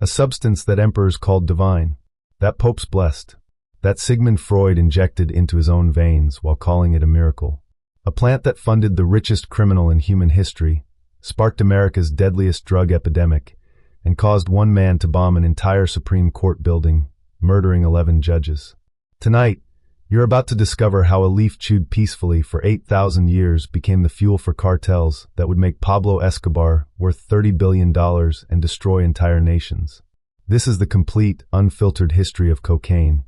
A substance that emperors called divine, that popes blessed, that Sigmund Freud injected into his own veins while calling it a miracle. A plant that funded the richest criminal in human history, sparked America's deadliest drug epidemic, and caused one man to bomb an entire Supreme Court building, murdering 11 judges. Tonight, you're about to discover how a leaf chewed peacefully for 8,000 years became the fuel for cartels that would make Pablo Escobar worth $30 billion and destroy entire nations. This is the complete, unfiltered history of cocaine,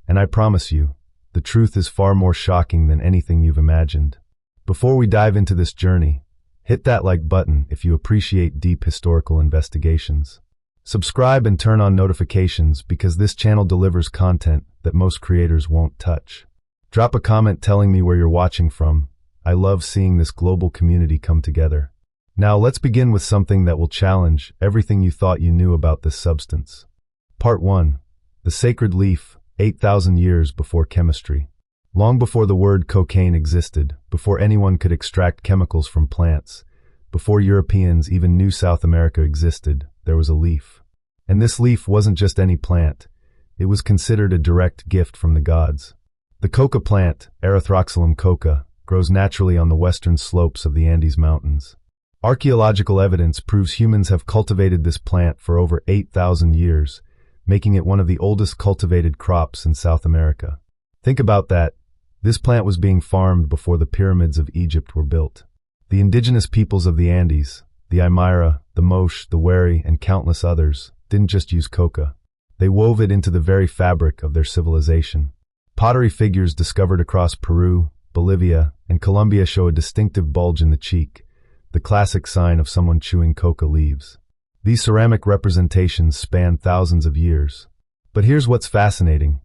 and I promise you, the truth is far more shocking than anything you've imagined. Before we dive into this journey, hit that like button if you appreciate deep historical investigations. Subscribe and turn on notifications because this channel delivers content that most creators won't touch. Drop a comment telling me where you're watching from. I love seeing this global community come together. Now let's begin with something that will challenge everything you thought you knew about this substance. Part 1. The sacred leaf, 8,000 years before chemistry. Long before the word cocaine existed, before anyone could extract chemicals from plants, before Europeans even knew South America existed, there was a leaf. And this leaf wasn't just any plant. It was considered a direct gift from the gods. The coca plant, Erythroxylum coca, grows naturally on the western slopes of the Andes Mountains. Archaeological evidence proves humans have cultivated this plant for over 8,000 years, making it one of the oldest cultivated crops in South America. Think about that. This plant was being farmed before the pyramids of Egypt were built. The indigenous peoples of the Andes, the Aymara, the Moche, the Wari, and countless others, didn't just use coca. They wove it into the very fabric of their civilization. Pottery figures discovered across Peru, Bolivia, and Colombia show a distinctive bulge in the cheek, the classic sign of someone chewing coca leaves. These ceramic representations span thousands of years. But here's what's fascinating.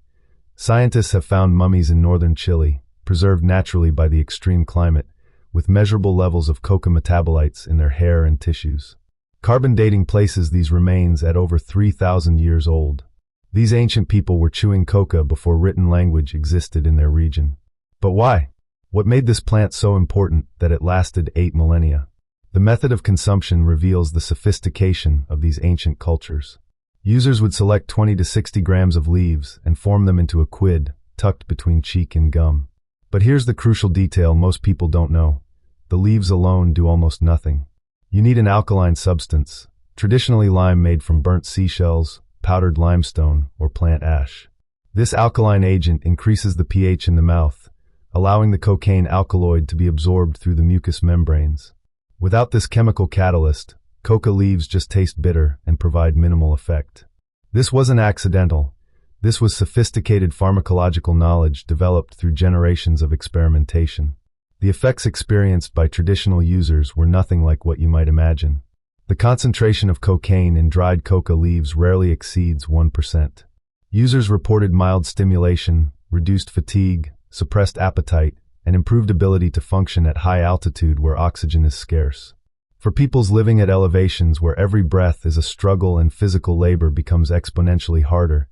Scientists have found mummies in northern Chile, preserved naturally by the extreme climate, with measurable levels of coca metabolites in their hair and tissues. Carbon dating places these remains at over 3,000 years old. These ancient people were chewing coca before written language existed in their region. But why? What made this plant so important that it lasted 8 millennia? The method of consumption reveals the sophistication of these ancient cultures. Users would select 20 to 60 grams of leaves and form them into a quid, tucked between cheek and gum. But here's the crucial detail most people don't know. The leaves alone do almost nothing. You need an alkaline substance, traditionally lime made from burnt seashells, powdered limestone, or plant ash. This alkaline agent increases the pH in the mouth, allowing the cocaine alkaloid to be absorbed through the mucous membranes. Without this chemical catalyst, coca leaves just taste bitter and provide minimal effect. This wasn't accidental. This was sophisticated pharmacological knowledge developed through generations of experimentation. The effects experienced by traditional users were nothing like what you might imagine. The concentration of cocaine in dried coca leaves rarely exceeds 1%. Users reported mild stimulation, reduced fatigue, suppressed appetite, and improved ability to function at high altitude where oxygen is scarce. For peoples living at elevations where every breath is a struggle and physical labor becomes exponentially harder,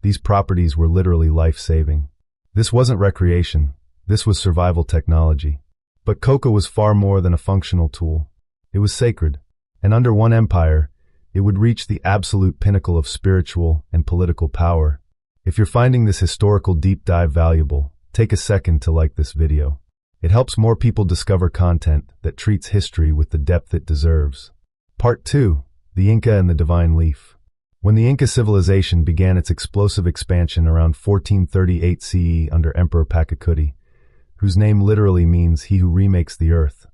these properties were literally life-saving. This wasn't recreation. This was survival technology. But coca was far more than a functional tool. It was sacred, and under one empire, it would reach the absolute pinnacle of spiritual and political power. If you're finding this historical deep dive valuable, take a second to like this video. It helps more people discover content that treats history with the depth it deserves. Part 2. The Inca and the Divine Leaf. When the Inca civilization began its explosive expansion around 1438 CE under Emperor Pachacuti, whose name literally means he who remakes the earth,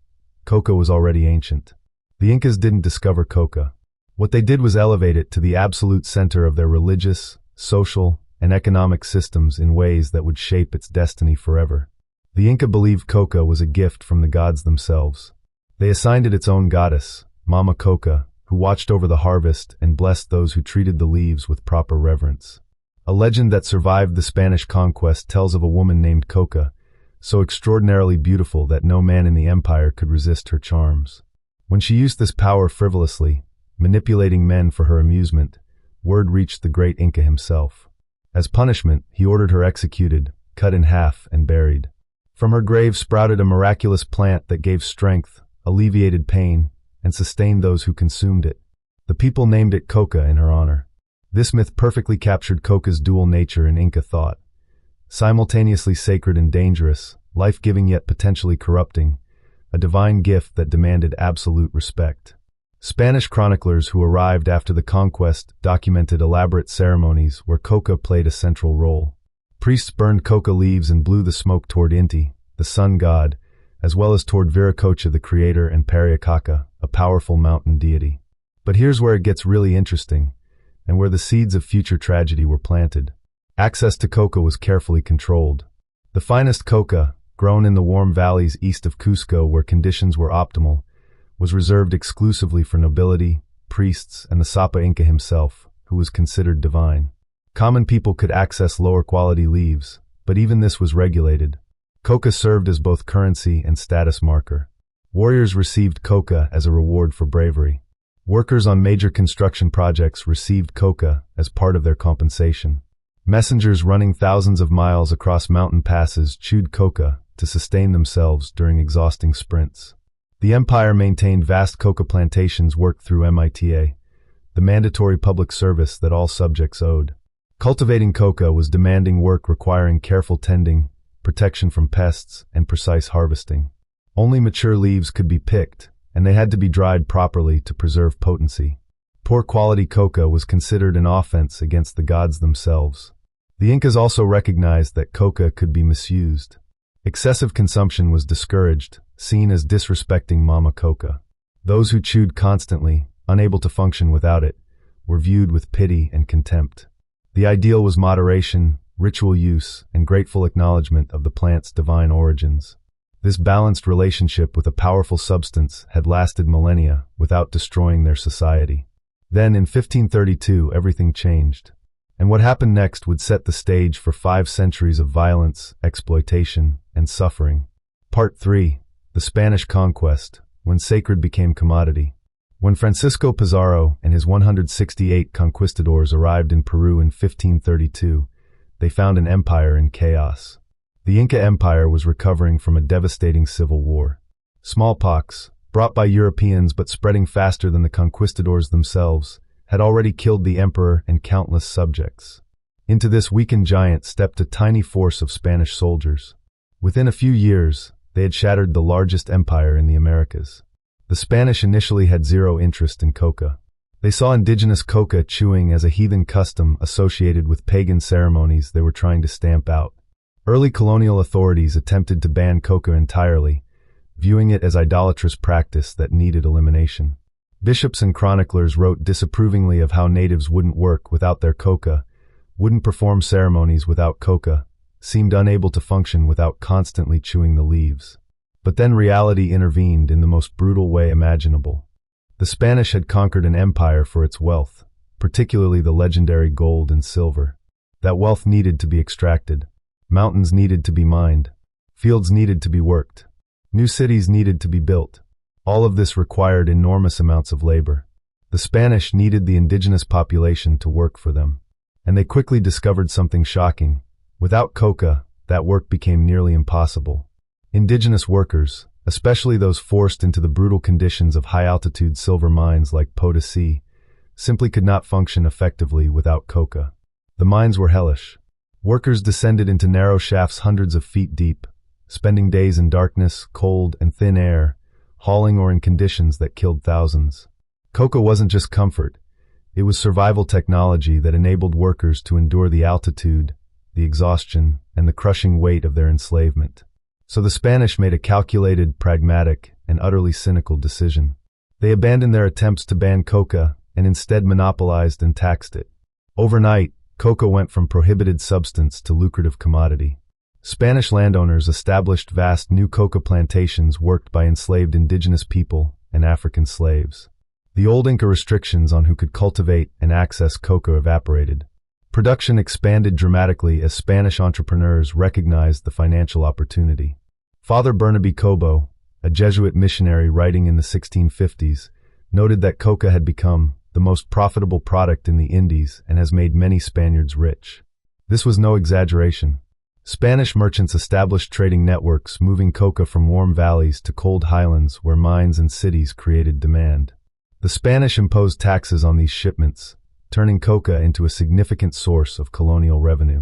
coca was already ancient. The Incas didn't discover coca. What they did was elevate it to the absolute center of their religious, social, and economic systems in ways that would shape its destiny forever. The Inca believed coca was a gift from the gods themselves. They assigned it its own goddess, Mama Coca, who watched over the harvest and blessed those who treated the leaves with proper reverence. A legend that survived the Spanish conquest tells of a woman named Coca, so extraordinarily beautiful that no man in the empire could resist her charms. When she used this power frivolously, manipulating men for her amusement, word reached the great Inca himself. As punishment, he ordered her executed, cut in half, and buried. From her grave sprouted a miraculous plant that gave strength, alleviated pain, and sustained those who consumed it. The people named it Coca in her honor. This myth perfectly captured coca's dual nature in Inca thought. Simultaneously sacred and dangerous, life-giving yet potentially corrupting, a divine gift that demanded absolute respect. Spanish chroniclers who arrived after the conquest documented elaborate ceremonies where coca played a central role. Priests burned coca leaves and blew the smoke toward Inti, the sun god, as well as toward Viracocha the creator and Pariacaca, a powerful mountain deity. But here's where it gets really interesting, and where the seeds of future tragedy were planted. Access to coca was carefully controlled. The finest coca, grown in the warm valleys east of Cusco where conditions were optimal, was reserved exclusively for nobility, priests, and the Sapa Inca himself, who was considered divine. Common people could access lower quality leaves, but even this was regulated. Coca served as both currency and status marker. Warriors received coca as a reward for bravery. Workers on major construction projects received coca as part of their compensation. Messengers running thousands of miles across mountain passes chewed coca to sustain themselves during exhausting sprints. The empire maintained vast coca plantations worked through MITA, the mandatory public service that all subjects owed. Cultivating coca was demanding work requiring careful tending, protection from pests, and precise harvesting. Only mature leaves could be picked, and they had to be dried properly to preserve potency. Poor quality coca was considered an offense against the gods themselves. The Incas also recognized that coca could be misused. Excessive consumption was discouraged, seen as disrespecting mama coca. Those who chewed constantly, unable to function without it, were viewed with pity and contempt. The ideal was moderation, ritual use, and grateful acknowledgement of the plant's divine origins. This balanced relationship with a powerful substance had lasted millennia without destroying their society. Then, in 1532, everything changed. And what happened next would set the stage for 5 centuries of violence, exploitation, and suffering. Part 3. The Spanish Conquest, when sacred became commodity. When Francisco Pizarro and his 168 conquistadors arrived in Peru in 1532, they found an empire in chaos. The Inca Empire was recovering from a devastating civil war. Smallpox, brought by Europeans but spreading faster than the conquistadors themselves, had already killed the emperor and countless subjects. Into this weakened giant stepped a tiny force of Spanish soldiers. Within a few years, they had shattered the largest empire in the Americas. The Spanish initially had zero interest in coca. They saw indigenous coca chewing as a heathen custom associated with pagan ceremonies they were trying to stamp out. Early colonial authorities attempted to ban coca entirely, viewing it as idolatrous practice that needed elimination. Bishops and chroniclers wrote disapprovingly of how natives wouldn't work without their coca, wouldn't perform ceremonies without coca, seemed unable to function without constantly chewing the leaves. But then reality intervened in the most brutal way imaginable. The Spanish had conquered an empire for its wealth, particularly the legendary gold and silver. That wealth needed to be extracted. Mountains needed to be mined. Fields needed to be worked. New cities needed to be built. All of this required enormous amounts of labor. The Spanish needed the indigenous population to work for them. And they quickly discovered something shocking. Without coca, that work became nearly impossible. Indigenous workers, especially those forced into the brutal conditions of high-altitude silver mines like Potosi, simply could not function effectively without coca. The mines were hellish. Workers descended into narrow shafts hundreds of feet deep, spending days in darkness, cold, and thin air, hauling or in conditions that killed thousands. Coca wasn't just comfort. It was survival technology that enabled workers to endure the altitude, the exhaustion, and the crushing weight of their enslavement. So the Spanish made a calculated, pragmatic, and utterly cynical decision. They abandoned their attempts to ban coca and instead monopolized and taxed it. Overnight, coca went from prohibited substance to lucrative commodity. Spanish landowners established vast new coca plantations worked by enslaved indigenous people and African slaves. The old Inca restrictions on who could cultivate and access coca evaporated. Production expanded dramatically as Spanish entrepreneurs recognized the financial opportunity. Father Bernabe Cobo, a Jesuit missionary writing in the 1650s, noted that coca had become the most profitable product in the Indies and has made many Spaniards rich. This was no exaggeration. Spanish merchants established trading networks moving coca from warm valleys to cold highlands where mines and cities created demand. The Spanish imposed taxes on these shipments, turning coca into a significant source of colonial revenue.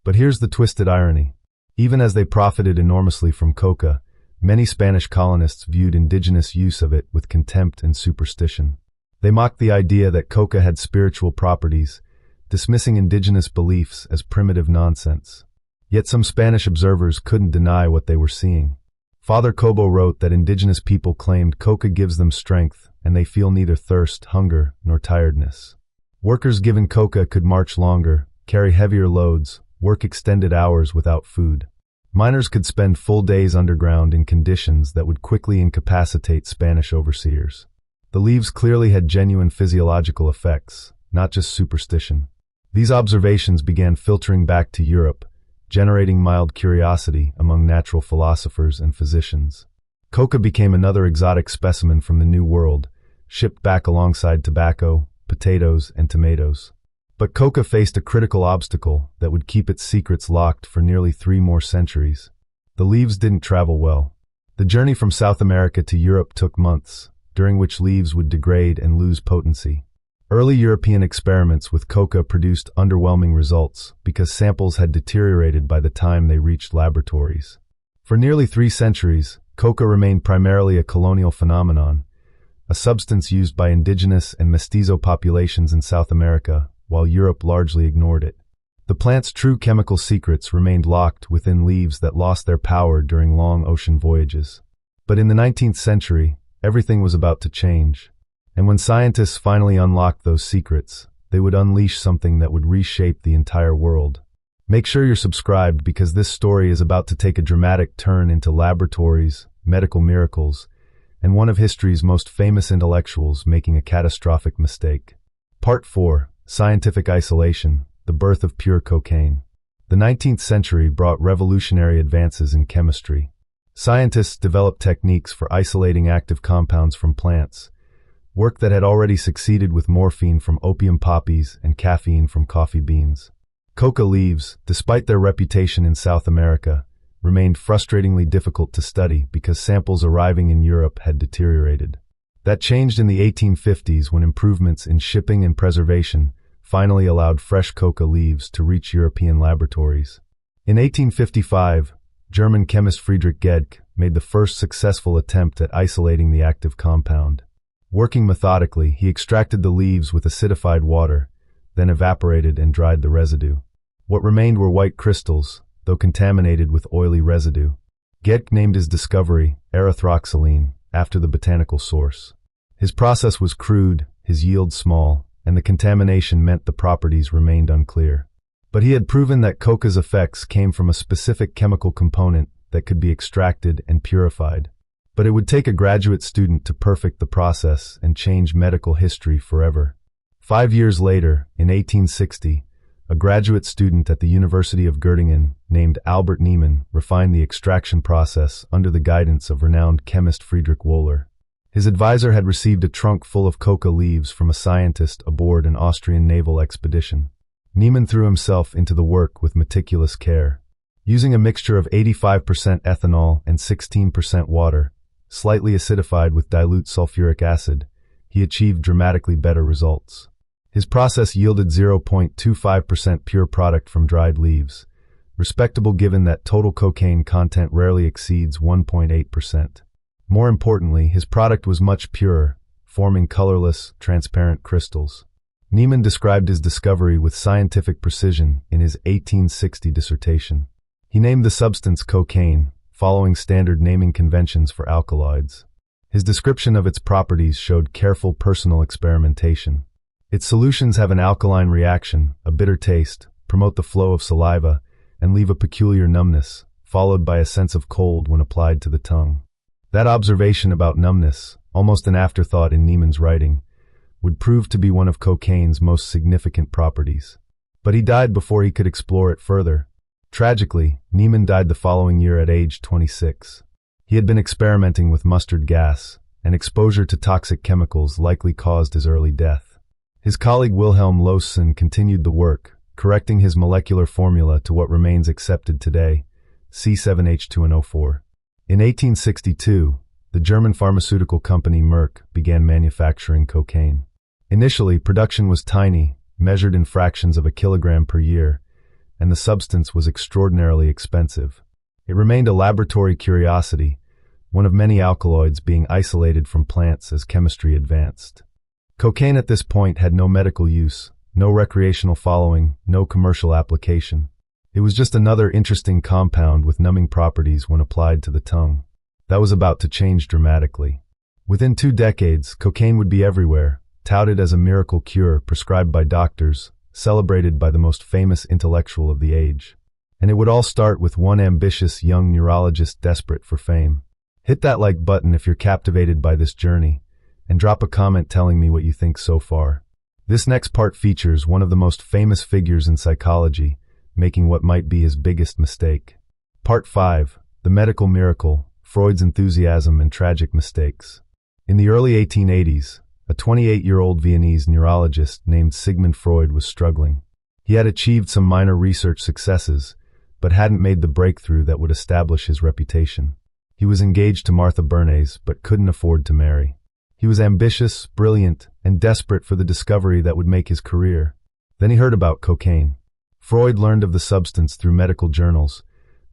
But here's the twisted irony. Even as they profited enormously from coca, many Spanish colonists viewed indigenous use of it with contempt and superstition. They mocked the idea that coca had spiritual properties, dismissing indigenous beliefs as primitive nonsense. Yet some Spanish observers couldn't deny what they were seeing. Father Cobo wrote that indigenous people claimed coca gives them strength, and they feel neither thirst, hunger, nor tiredness. Workers given coca could march longer, carry heavier loads, work extended hours without food. Miners could spend full days underground in conditions that would quickly incapacitate Spanish overseers. The leaves clearly had genuine physiological effects, not just superstition. These observations began filtering back to Europe, generating mild curiosity among natural philosophers and physicians. Coca became another exotic specimen from the New World, shipped back alongside tobacco, potatoes, and tomatoes. But coca faced a critical obstacle that would keep its secrets locked for nearly 3 more centuries. The leaves didn't travel well. The journey from South America to Europe took months, during which leaves would degrade and lose potency. Early European experiments with coca produced underwhelming results because samples had deteriorated by the time they reached laboratories. For nearly 3 centuries, coca remained primarily a colonial phenomenon, a substance used by indigenous and mestizo populations in South America, while Europe largely ignored it. The plant's true chemical secrets remained locked within leaves that lost their power during long ocean voyages. But in the 19th century, everything was about to change. And when scientists finally unlocked those secrets, they would unleash something that would reshape the entire world. Make sure you're subscribed because this story is about to take a dramatic turn into laboratories, medical miracles, and one of history's most famous intellectuals making a catastrophic mistake. Part 4. Scientific Isolation, the Birth of Pure Cocaine. The 19th century brought revolutionary advances in chemistry. Scientists developed techniques for isolating active compounds from plants, work that had already succeeded with morphine from opium poppies and caffeine from coffee beans. Coca leaves, despite their reputation in South America, remained frustratingly difficult to study because samples arriving in Europe had deteriorated. That changed in the 1850s when improvements in shipping and preservation finally allowed fresh coca leaves to reach European laboratories. In 1855, German chemist Friedrich Gedck made the first successful attempt at isolating the active compound. Working methodically, he extracted the leaves with acidified water, then evaporated and dried the residue. What remained were white crystals, though contaminated with oily residue. Gedck named his discovery erythroxylene, after the botanical source. His process was crude, his yield small, and the contamination meant the properties remained unclear. But he had proven that coca's effects came from a specific chemical component that could be extracted and purified. But it would take a graduate student to perfect the process and change medical history forever. 5 years later, in 1860, a graduate student at the University of Göttingen named Albert Niemann refined the extraction process under the guidance of renowned chemist Friedrich Wöhler. His advisor had received a trunk full of coca leaves from a scientist aboard an Austrian naval expedition. Niemann threw himself into the work with meticulous care. Using a mixture of 85% ethanol and 16% water, slightly acidified with dilute sulfuric acid, he achieved dramatically better results. His process yielded 0.25% pure product from dried leaves, respectable given that total cocaine content rarely exceeds 1.8%. More importantly, his product was much purer, forming colorless, transparent crystals. Niemann described his discovery with scientific precision in his 1860 dissertation. He named the substance cocaine, following standard naming conventions for alkaloids. His description of its properties showed careful personal experimentation. Its solutions have an alkaline reaction, a bitter taste, promote the flow of saliva, and leave a peculiar numbness, followed by a sense of cold when applied to the tongue. That observation about numbness, almost an afterthought in Niemann's writing, would prove to be one of cocaine's most significant properties. But he died before he could explore it further. Tragically, Niemann died the following year at age 26. He had been experimenting with mustard gas, and exposure to toxic chemicals likely caused his early death. His colleague Wilhelm Losson continued the work, correcting his molecular formula to what remains accepted today, C7H2NO4. In 1862, the German pharmaceutical company Merck began manufacturing cocaine. Initially, production was tiny, measured in fractions of a kilogram per year, and the substance was extraordinarily expensive. It remained a laboratory curiosity, one of many alkaloids being isolated from plants as chemistry advanced. Cocaine at this point had no medical use, no recreational following, no commercial application. It was just another interesting compound with numbing properties when applied to the tongue. That was about to change dramatically. Within 2 decades, cocaine would be everywhere, touted as a miracle cure prescribed by doctors, celebrated by the most famous intellectual of the age. And it would all start with one ambitious young neurologist desperate for fame. Hit that like button if you're captivated by this journey, and drop a comment telling me what you think so far. This next part features one of the most famous figures in psychology, making what might be his biggest mistake. Part 5. The Medical Miracle, Freud's Enthusiasm and Tragic Mistakes. In the early 1880s, a 28-year-old Viennese neurologist named Sigmund Freud was struggling. He had achieved some minor research successes, but hadn't made the breakthrough that would establish his reputation. He was engaged to Martha Bernays, but couldn't afford to marry. He was ambitious, brilliant, and desperate for the discovery that would make his career. Then he heard about cocaine. Freud learned of the substance through medical journals,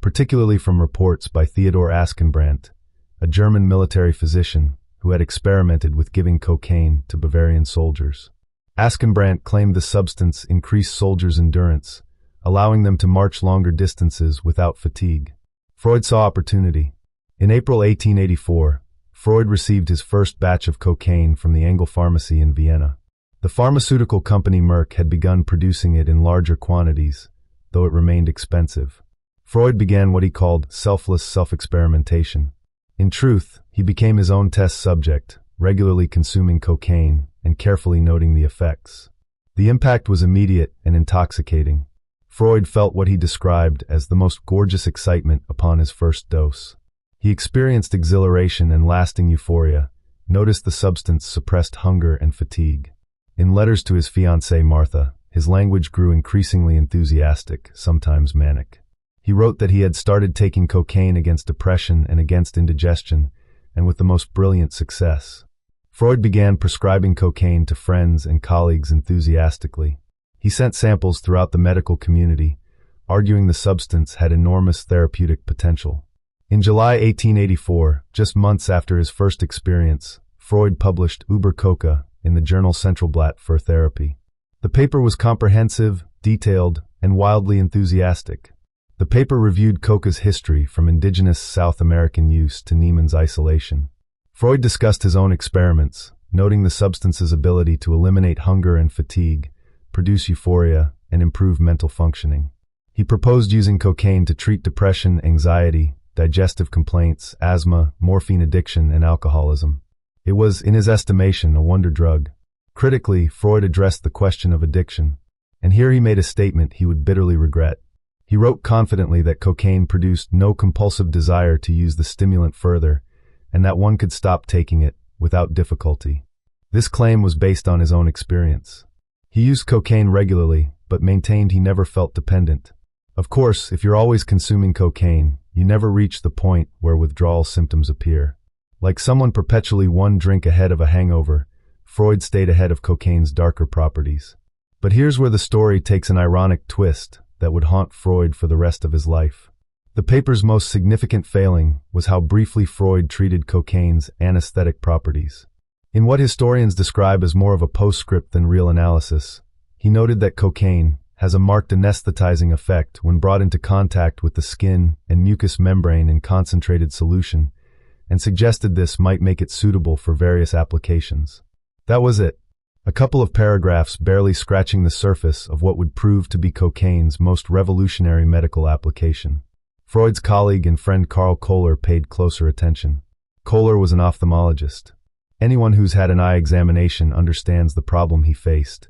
particularly from reports by Theodor Askenbrandt, a German military physician who had experimented with giving cocaine to Bavarian soldiers. Askenbrandt claimed the substance increased soldiers' endurance, allowing them to march longer distances without fatigue. Freud saw opportunity. In April 1884, Freud received his first batch of cocaine from the Engel Pharmacy in Vienna. The pharmaceutical company Merck had begun producing it in larger quantities, though it remained expensive. Freud began what he called selfless self-experimentation. In truth, he became his own test subject, regularly consuming cocaine and carefully noting the effects. The impact was immediate and intoxicating. Freud felt what he described as the most gorgeous excitement upon his first dose. He experienced exhilaration and lasting euphoria, noticed the substance suppressed hunger and fatigue. In letters to his fiancée Martha, his language grew increasingly enthusiastic, sometimes manic. He wrote that he had started taking cocaine against depression and against indigestion, and with the most brilliant success. Freud began prescribing cocaine to friends and colleagues enthusiastically. He sent samples throughout the medical community, arguing the substance had enormous therapeutic potential. In July 1884, just months after his first experience, Freud published Über Coca in the journal Centralblatt für Therapie. The paper was comprehensive, detailed, and wildly enthusiastic. The paper reviewed coca's history from indigenous South American use to Niemann's isolation. Freud discussed his own experiments, noting the substance's ability to eliminate hunger and fatigue, produce euphoria, and improve mental functioning. He proposed using cocaine to treat depression, anxiety, digestive complaints, asthma, morphine addiction, and alcoholism. It was, in his estimation, a wonder drug. Critically, Freud addressed the question of addiction. And here he made a statement he would bitterly regret. He wrote confidently that cocaine produced no compulsive desire to use the stimulant further, and that one could stop taking it without difficulty. This claim was based on his own experience. He used cocaine regularly, but maintained he never felt dependent. Of course, if you're always consuming cocaine, you never reach the point where withdrawal symptoms appear. Like someone perpetually one drink ahead of a hangover, Freud stayed ahead of cocaine's darker properties. But here's where the story takes an ironic twist that would haunt Freud for the rest of his life. The paper's most significant failing was how briefly Freud treated cocaine's anesthetic properties. In what historians describe as more of a postscript than real analysis, he noted that cocaine has a marked anesthetizing effect when brought into contact with the skin and mucous membrane in concentrated solution, and suggested this might make it suitable for various applications. That was it. A couple of paragraphs barely scratching the surface of what would prove to be cocaine's most revolutionary medical application. Freud's colleague and friend Karl Kohler paid closer attention. Kohler was an ophthalmologist. Anyone who's had an eye examination understands the problem he faced.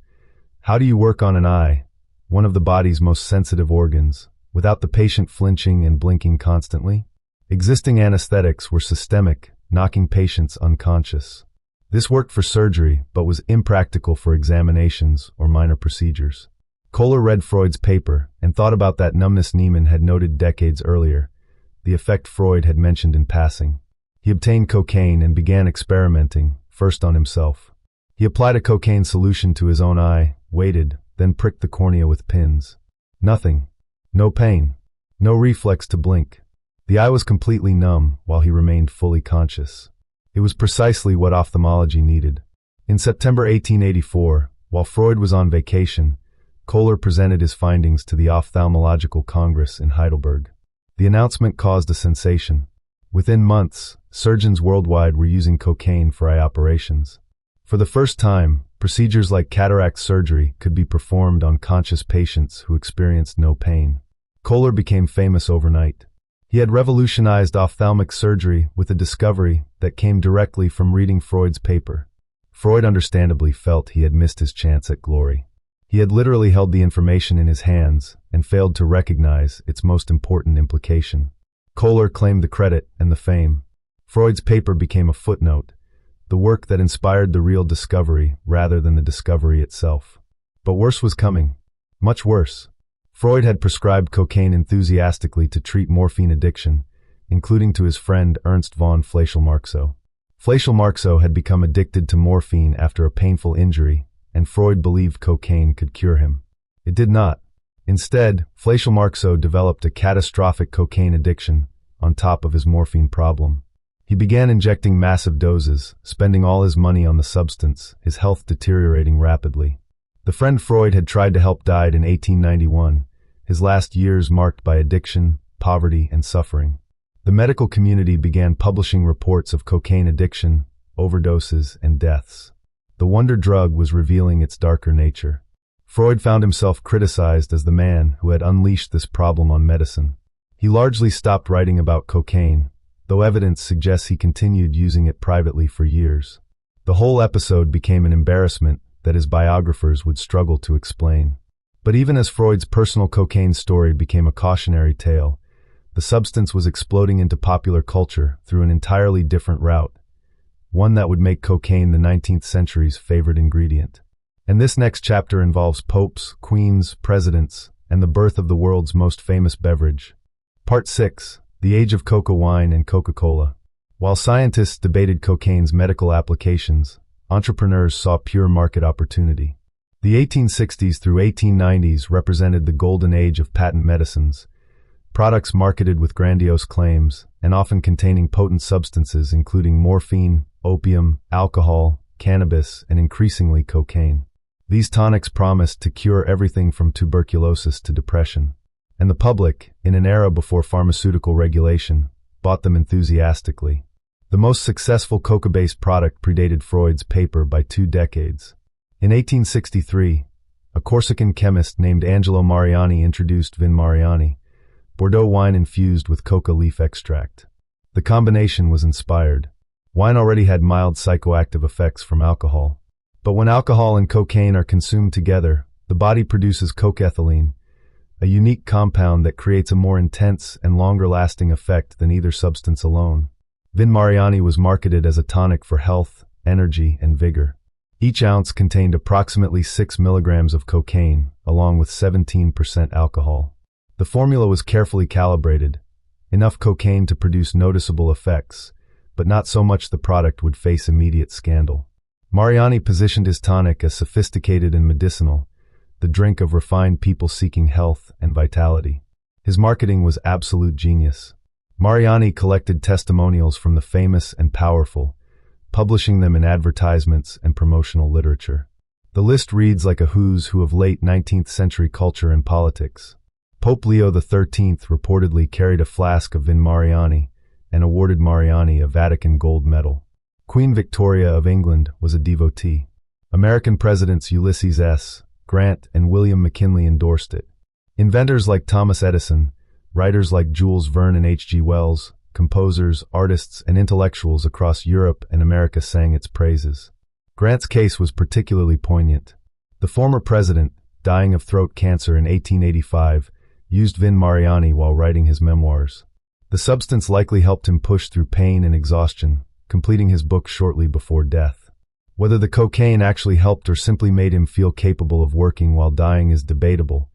How do you work on an eye, one of the body's most sensitive organs, without the patient flinching and blinking constantly? Existing anesthetics were systemic, knocking patients unconscious. This worked for surgery, but was impractical for examinations or minor procedures. Kohler read Freud's paper and thought about that numbness Niemann had noted decades earlier, the effect Freud had mentioned in passing. He obtained cocaine and began experimenting, first on himself. He applied a cocaine solution to his own eye, waited, then pricked the cornea with pins. Nothing. No pain. No reflex to blink. The eye was completely numb while he remained fully conscious. It was precisely what ophthalmology needed. In September 1884, while Freud was on vacation, Kohler presented his findings to the Ophthalmological Congress in Heidelberg. The announcement caused a sensation. Within months, surgeons worldwide were using cocaine for eye operations. For the first time, procedures like cataract surgery could be performed on conscious patients who experienced no pain. Kohler became famous overnight. He had revolutionized ophthalmic surgery with a discovery that came directly from reading Freud's paper. Freud understandably felt he had missed his chance at glory. He had literally held the information in his hands and failed to recognize its most important implication. Kohler claimed the credit and the fame. Freud's paper became a footnote, the work that inspired the real discovery rather than the discovery itself. But worse was coming. Much worse. Freud had prescribed cocaine enthusiastically to treat morphine addiction, including to his friend Ernst von Fleischl-Marxow. Fleischl-Marxow had become addicted to morphine after a painful injury, and Freud believed cocaine could cure him. It did not. Instead, Fleischl-Marxow developed a catastrophic cocaine addiction on top of his morphine problem. He began injecting massive doses, spending all his money on the substance, his health deteriorating rapidly. The friend Freud had tried to help died in 1891, his last years marked by addiction, poverty, and suffering. The medical community began publishing reports of cocaine addiction, overdoses, and deaths. The wonder drug was revealing its darker nature. Freud found himself criticized as the man who had unleashed this problem on medicine. He largely stopped writing about cocaine, though evidence suggests he continued using it privately for years. The whole episode became an embarrassment that his biographers would struggle to explain. But even as Freud's personal cocaine story became a cautionary tale, the substance was exploding into popular culture through an entirely different route, one that would make cocaine the 19th century's favorite ingredient. And this next chapter involves popes, queens, presidents, and the birth of the world's most famous beverage. Part 6. The Age of Coca Wine and Coca-Cola. While scientists debated cocaine's medical applications, entrepreneurs saw pure market opportunity. The 1860s through 1890s represented the golden age of patent medicines, products marketed with grandiose claims and often containing potent substances including morphine, opium, alcohol, cannabis, and increasingly cocaine. These tonics promised to cure everything from tuberculosis to depression. And the public, in an era before pharmaceutical regulation, bought them enthusiastically. The most successful coca-based product predated Freud's paper by 2 decades. In 1863, a Corsican chemist named Angelo Mariani introduced Vin Mariani, Bordeaux wine infused with coca leaf extract. The combination was inspired. Wine already had mild psychoactive effects from alcohol. But when alcohol and cocaine are consumed together, the body produces cocaethylene, a unique compound that creates a more intense and longer-lasting effect than either substance alone. Vin Mariani was marketed as a tonic for health, energy, and vigor. Each ounce contained approximately 6 milligrams of cocaine, along with 17% alcohol. The formula was carefully calibrated, enough cocaine to produce noticeable effects, but not so much the product would face immediate scandal. Mariani positioned his tonic as sophisticated and medicinal, the drink of refined people seeking health and vitality. His marketing was absolute genius. Mariani collected testimonials from the famous and powerful, publishing them in advertisements and promotional literature. The list reads like a who's who of late 19th century culture and politics. Pope Leo XIII reportedly carried a flask of Vin Mariani and awarded Mariani a Vatican gold medal. Queen Victoria of England was a devotee. American presidents Ulysses S. Grant and William McKinley endorsed it. Inventors like Thomas Edison, writers like Jules Verne and H.G. Wells, composers, artists, and intellectuals across Europe and America sang its praises. Grant's case was particularly poignant. The former president, dying of throat cancer in 1885, used Vin Mariani while writing his memoirs. The substance likely helped him push through pain and exhaustion, completing his book shortly before death. Whether the cocaine actually helped or simply made him feel capable of working while dying is debatable,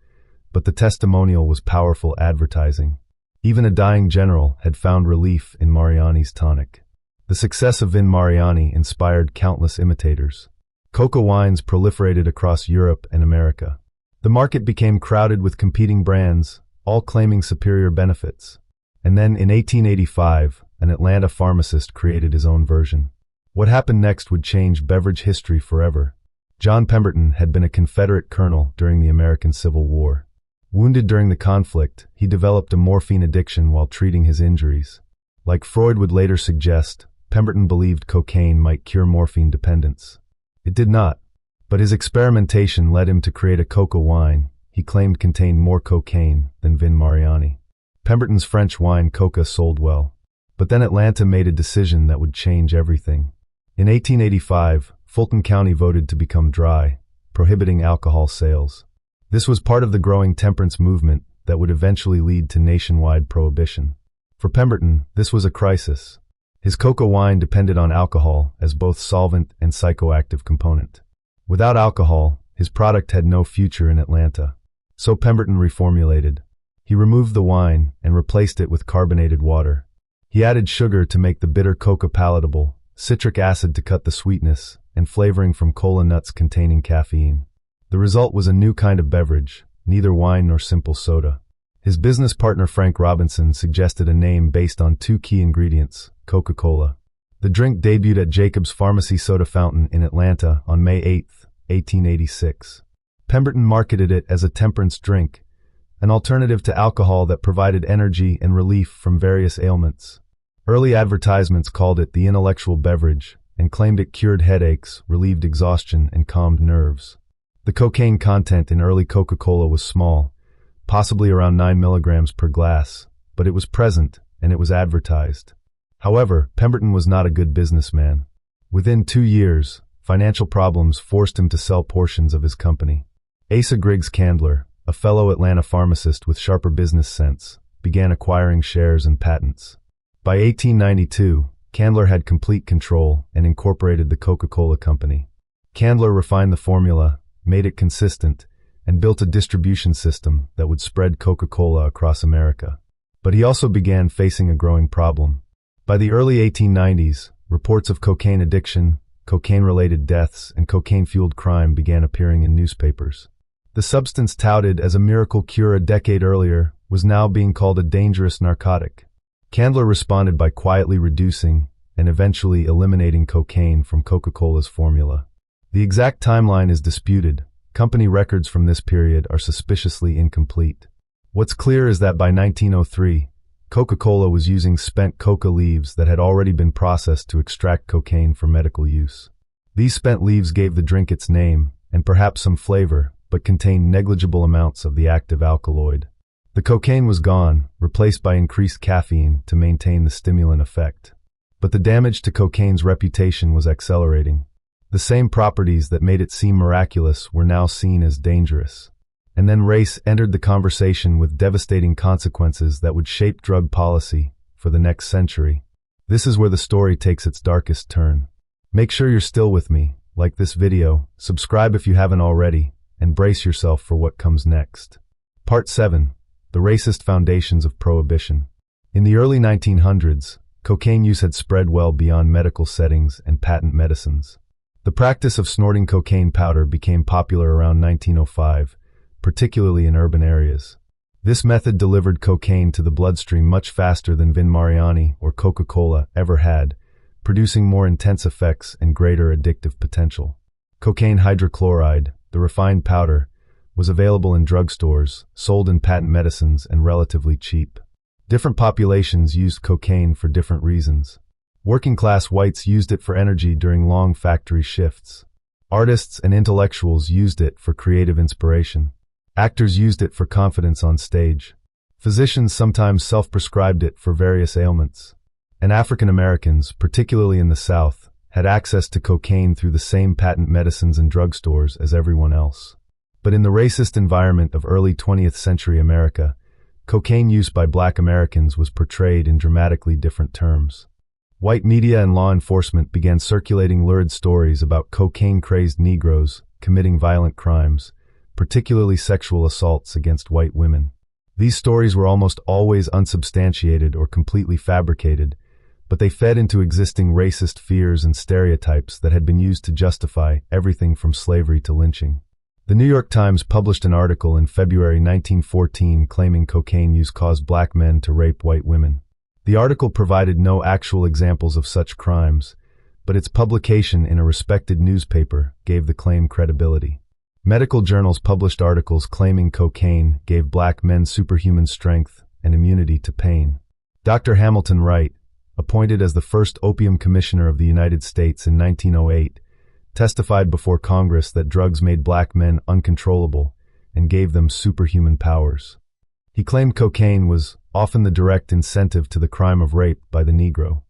but the testimonial was powerful advertising. Even a dying general had found relief in Mariani's tonic. The success of Vin Mariani inspired countless imitators. Coca wines proliferated across Europe and America. The market became crowded with competing brands, all claiming superior benefits. And then in 1885, an Atlanta pharmacist created his own version. What happened next would change beverage history forever. John Pemberton had been a Confederate colonel during the American Civil War. Wounded during the conflict, he developed a morphine addiction while treating his injuries. Like Freud would later suggest, Pemberton believed cocaine might cure morphine dependence. It did not, but his experimentation led him to create a coca wine he claimed contained more cocaine than Vin Mariani. Pemberton's French wine coca sold well, but then Atlanta made a decision that would change everything. In 1885, Fulton County voted to become dry, prohibiting alcohol sales. This was part of the growing temperance movement that would eventually lead to nationwide prohibition. For Pemberton, this was a crisis. His coca wine depended on alcohol as both solvent and psychoactive component. Without alcohol, his product had no future in Atlanta. So Pemberton reformulated. He removed the wine and replaced it with carbonated water. He added sugar to make the bitter coca palatable, citric acid to cut the sweetness, and flavoring from cola nuts containing caffeine. The result was a new kind of beverage, neither wine nor simple soda. His business partner Frank Robinson suggested a name based on two key ingredients, Coca-Cola. The drink debuted at Jacob's Pharmacy Soda Fountain in Atlanta on May 8, 1886. Pemberton marketed it as a temperance drink, an alternative to alcohol that provided energy and relief from various ailments. Early advertisements called it the intellectual beverage and claimed it cured headaches, relieved exhaustion, and calmed nerves. The cocaine content in early Coca-Cola was small, possibly around 9 milligrams per glass, but it was present and it was advertised. However, Pemberton was not a good businessman. Within 2 years, financial problems forced him to sell portions of his company. Asa Griggs Candler, a fellow Atlanta pharmacist with sharper business sense, began acquiring shares and patents. By 1892, Candler had complete control and incorporated the Coca-Cola Company. Candler refined the formula, made it consistent, and built a distribution system that would spread Coca-Cola across America. But he also began facing a growing problem. By the early 1890s, reports of cocaine addiction, cocaine-related deaths, and cocaine-fueled crime began appearing in newspapers. The substance touted as a miracle cure a decade earlier was now being called a dangerous narcotic. Candler responded by quietly reducing and eventually eliminating cocaine from Coca-Cola's formula. The exact timeline is disputed. Company records from this period are suspiciously incomplete. What's clear is that by 1903, Coca-Cola was using spent coca leaves that had already been processed to extract cocaine for medical use. These spent leaves gave the drink its name and perhaps some flavor, but contained negligible amounts of the active alkaloid. The cocaine was gone, replaced by increased caffeine to maintain the stimulant effect. But the damage to cocaine's reputation was accelerating. The same properties that made it seem miraculous were now seen as dangerous. And then race entered the conversation with devastating consequences that would shape drug policy for the next century. This is where the story takes its darkest turn. Make sure you're still with me, like this video, subscribe if you haven't already, and brace yourself for what comes next. Part 7. The Racist Foundations of Prohibition. In the early 1900s, cocaine use had spread well beyond medical settings and patent medicines. The practice of snorting cocaine powder became popular around 1905, particularly in urban areas. This method delivered cocaine to the bloodstream much faster than Vin Mariani or Coca-Cola ever had, producing more intense effects and greater addictive potential. Cocaine hydrochloride, the refined powder, was available in drugstores, sold in patent medicines, and relatively cheap. Different populations used cocaine for different reasons. Working-class whites used it for energy during long factory shifts. Artists and intellectuals used it for creative inspiration. Actors used it for confidence on stage. Physicians sometimes self-prescribed it for various ailments. And African Americans, particularly in the South, had access to cocaine through the same patent medicines and drugstores as everyone else. But in the racist environment of early 20th century America, cocaine use by Black Americans was portrayed in dramatically different terms. White media and law enforcement began circulating lurid stories about cocaine-crazed Negroes committing violent crimes, particularly sexual assaults against white women. These stories were almost always unsubstantiated or completely fabricated, but they fed into existing racist fears and stereotypes that had been used to justify everything from slavery to lynching. The New York Times published an article in February 1914 claiming cocaine use caused black men to rape white women. The article provided no actual examples of such crimes, but its publication in a respected newspaper gave the claim credibility. Medical journals published articles claiming cocaine gave black men superhuman strength and immunity to pain. Dr. Hamilton Wright, appointed as the first opium commissioner of the United States in 1908, testified before Congress that drugs made black men uncontrollable and gave them superhuman powers. He claimed cocaine was often the direct incentive to the crime of rape by the Negro.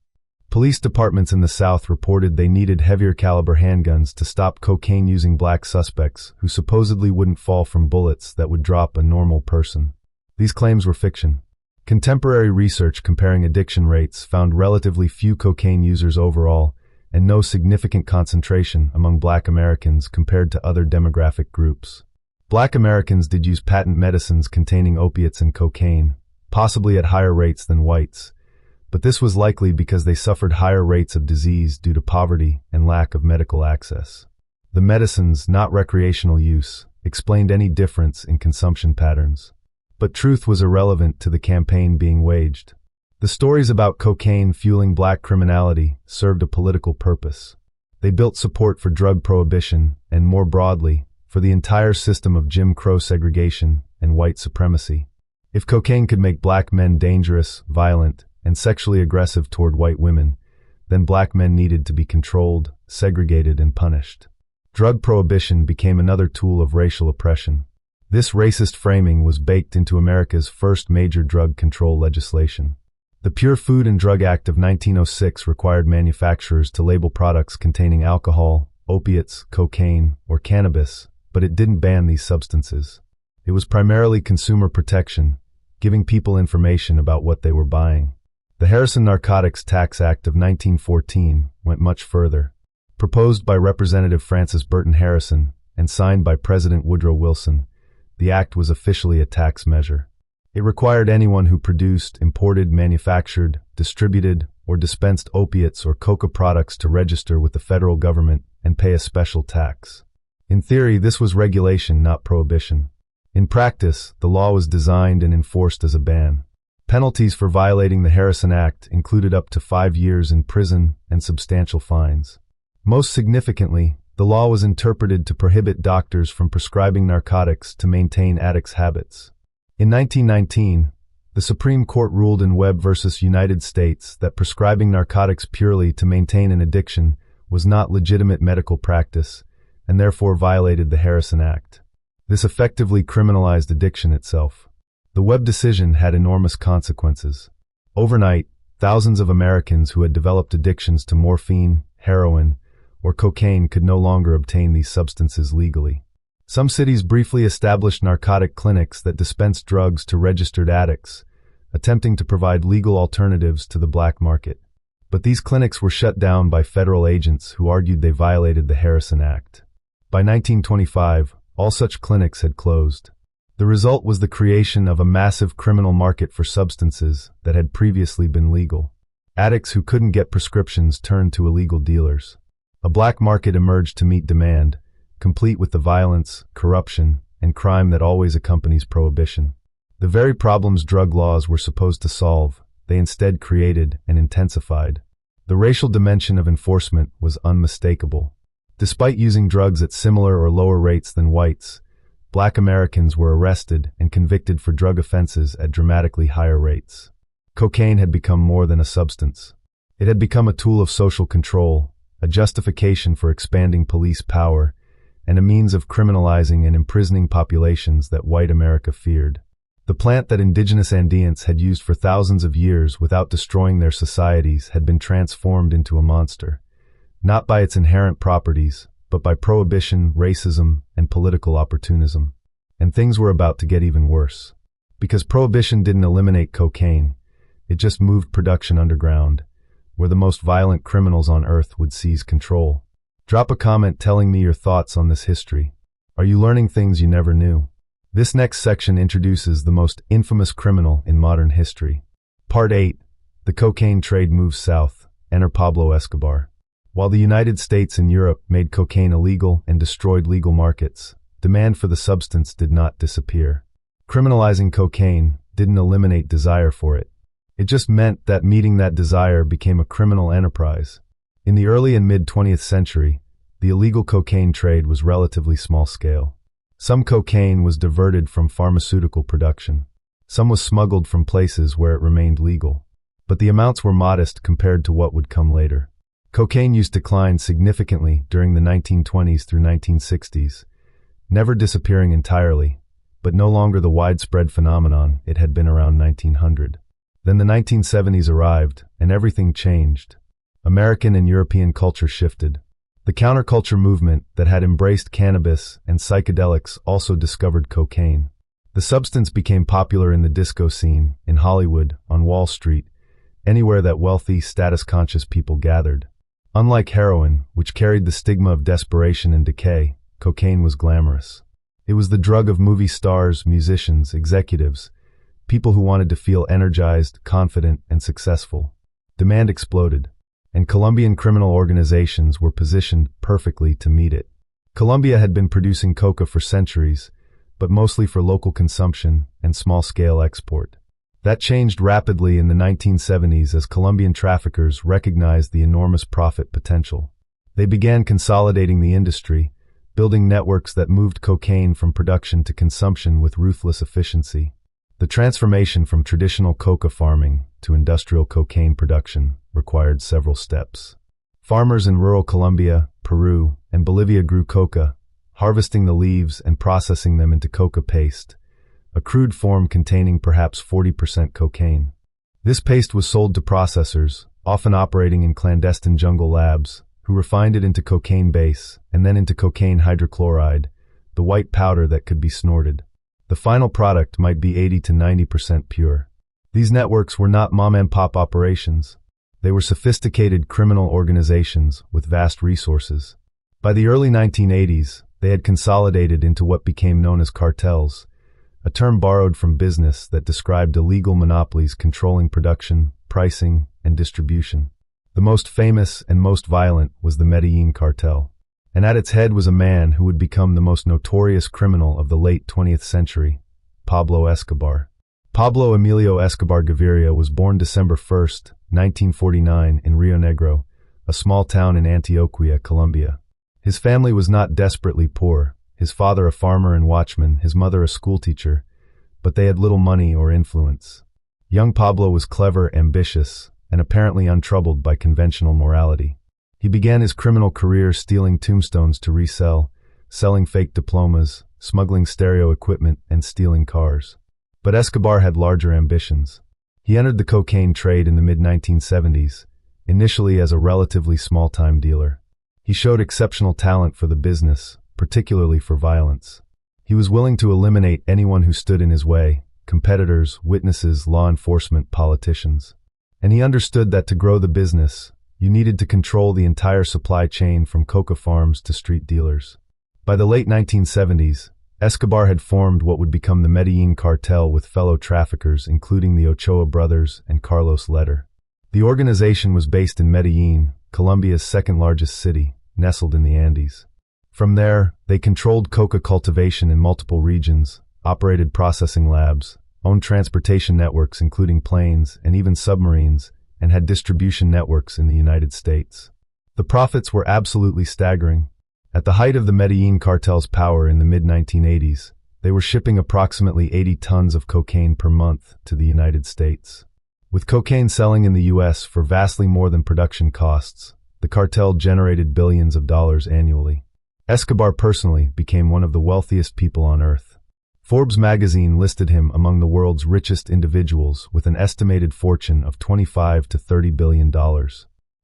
Police departments in the South reported they needed heavier caliber handguns to stop cocaine-using black suspects who supposedly wouldn't fall from bullets that would drop a normal person. These claims were fiction. Contemporary research comparing addiction rates found relatively few cocaine users overall and no significant concentration among black Americans compared to other demographic groups. Black Americans did use patent medicines containing opiates and cocaine, possibly at higher rates than whites, but this was likely because they suffered higher rates of disease due to poverty and lack of medical access. The medicines, not recreational use, explained any difference in consumption patterns. But truth was irrelevant to the campaign being waged. The stories about cocaine fueling black criminality served a political purpose. They built support for drug prohibition and, more broadly, for the entire system of Jim Crow segregation and white supremacy. If cocaine could make black men dangerous, violent, and sexually aggressive toward white women, then black men needed to be controlled, segregated, and punished. Drug prohibition became another tool of racial oppression. This racist framing was baked into America's first major drug control legislation. The Pure Food and Drug Act of 1906 required manufacturers to label products containing alcohol, opiates, cocaine, or cannabis, but it didn't ban these substances. It was primarily consumer protection, giving people information about what they were buying. The Harrison Narcotics Tax Act of 1914 went much further. Proposed by Representative Francis Burton Harrison and signed by President Woodrow Wilson, the act was officially a tax measure. It required anyone who produced, imported, manufactured, distributed, or dispensed opiates or coca products to register with the federal government and pay a special tax. In theory, this was regulation, not prohibition. In practice, the law was designed and enforced as a ban. Penalties for violating the Harrison Act included up to 5 years in prison and substantial fines. Most significantly, the law was interpreted to prohibit doctors from prescribing narcotics to maintain addicts' habits. In 1919, the Supreme Court ruled in Webb v. United States that prescribing narcotics purely to maintain an addiction was not legitimate medical practice and therefore violated the Harrison Act. This effectively criminalized addiction itself. The Webb decision had enormous consequences. Overnight, thousands of Americans who had developed addictions to morphine, heroin, or cocaine could no longer obtain these substances legally. Some cities briefly established narcotic clinics that dispensed drugs to registered addicts, attempting to provide legal alternatives to the black market. But these clinics were shut down by federal agents who argued they violated the Harrison Act. By 1925, all such clinics had closed. The result was the creation of a massive criminal market for substances that had previously been legal. Addicts who couldn't get prescriptions turned to illegal dealers. A black market emerged to meet demand, complete with the violence, corruption, and crime that always accompanies prohibition. The very problems drug laws were supposed to solve, they instead created and intensified. The racial dimension of enforcement was unmistakable. Despite using drugs at similar or lower rates than whites, black Americans were arrested and convicted for drug offenses at dramatically higher rates. Cocaine had become more than a substance. It had become a tool of social control, a justification for expanding police power, and a means of criminalizing and imprisoning populations that white America feared. The plant that indigenous Andeans had used for thousands of years without destroying their societies had been transformed into a monster, not by its inherent properties, but by prohibition, racism, and political opportunism. And things were about to get even worse. Because prohibition didn't eliminate cocaine, it just moved production underground, where the most violent criminals on earth would seize control. Drop a comment telling me your thoughts on this history. Are you learning things you never knew? This next section introduces the most infamous criminal in modern history. Part 8. The cocaine trade moves south. Enter Pablo Escobar. While the United States and Europe made cocaine illegal and destroyed legal markets, demand for the substance did not disappear. Criminalizing cocaine didn't eliminate desire for it. It just meant that meeting that desire became a criminal enterprise. In the early and mid-20th century, the illegal cocaine trade was relatively small scale. Some cocaine was diverted from pharmaceutical production. Some was smuggled from places where it remained legal. But the amounts were modest compared to what would come later. Cocaine use declined significantly during the 1920s through 1960s, never disappearing entirely, but no longer the widespread phenomenon it had been around 1900. Then the 1970s arrived, and everything changed. American and European culture shifted. The counterculture movement that had embraced cannabis and psychedelics also discovered cocaine. The substance became popular in the disco scene, in Hollywood, on Wall Street, anywhere that wealthy, status-conscious people gathered. Unlike heroin, which carried the stigma of desperation and decay, cocaine was glamorous. It was the drug of movie stars, musicians, executives, people who wanted to feel energized, confident, and successful. Demand exploded, and Colombian criminal organizations were positioned perfectly to meet it. Colombia had been producing coca for centuries, but mostly for local consumption and small-scale export. That changed rapidly in the 1970s as Colombian traffickers recognized the enormous profit potential. They began consolidating the industry, building networks that moved cocaine from production to consumption with ruthless efficiency. The transformation from traditional coca farming to industrial cocaine production required several steps. Farmers in rural Colombia, Peru, and Bolivia grew coca, harvesting the leaves and processing them into coca paste, a crude form containing perhaps 40% cocaine. This paste was sold to processors, often operating in clandestine jungle labs, who refined it into cocaine base and then into cocaine hydrochloride, the white powder that could be snorted. The final product might be 80 to 90% pure. These networks were not mom-and-pop operations. They were sophisticated criminal organizations with vast resources. By the early 1980s, they had consolidated into what became known as cartels, a term borrowed from business that described illegal monopolies controlling production, pricing, and distribution. The most famous and most violent was the Medellin cartel, and at its head was a man who would become the most notorious criminal of the late 20th century, Pablo Escobar. Pablo Emilio Escobar Gaviria was born December 1, 1949, in Rio Negro, a small town in Antioquia, Colombia. His family was not desperately poor, his father a farmer and watchman, his mother a schoolteacher, but they had little money or influence. Young Pablo was clever, ambitious, and apparently untroubled by conventional morality. He began his criminal career stealing tombstones to resell, selling fake diplomas, smuggling stereo equipment, and stealing cars. But Escobar had larger ambitions. He entered the cocaine trade in the mid-1970s, initially as a relatively small-time dealer. He showed exceptional talent for the business, particularly for violence. He was willing to eliminate anyone who stood in his way, competitors, witnesses, law enforcement, politicians. And he understood that to grow the business, you needed to control the entire supply chain from coca farms to street dealers. By the late 1970s, Escobar had formed what would become the Medellin cartel with fellow traffickers including the Ochoa brothers and Carlos Letter. The organization was based in Medellin, Colombia's second-largest city, nestled in the Andes. From there, they controlled coca cultivation in multiple regions, operated processing labs, owned transportation networks including planes and even submarines, and had distribution networks in the United States. The profits were absolutely staggering. At the height of the Medellin cartel's power in the mid-1980s, they were shipping approximately 80 tons of cocaine per month to the United States. With cocaine selling in the U.S. for vastly more than production costs, the cartel generated billions of dollars annually. Escobar personally became one of the wealthiest people on earth. Forbes magazine listed him among the world's richest individuals with an estimated fortune of $25 to $30 billion.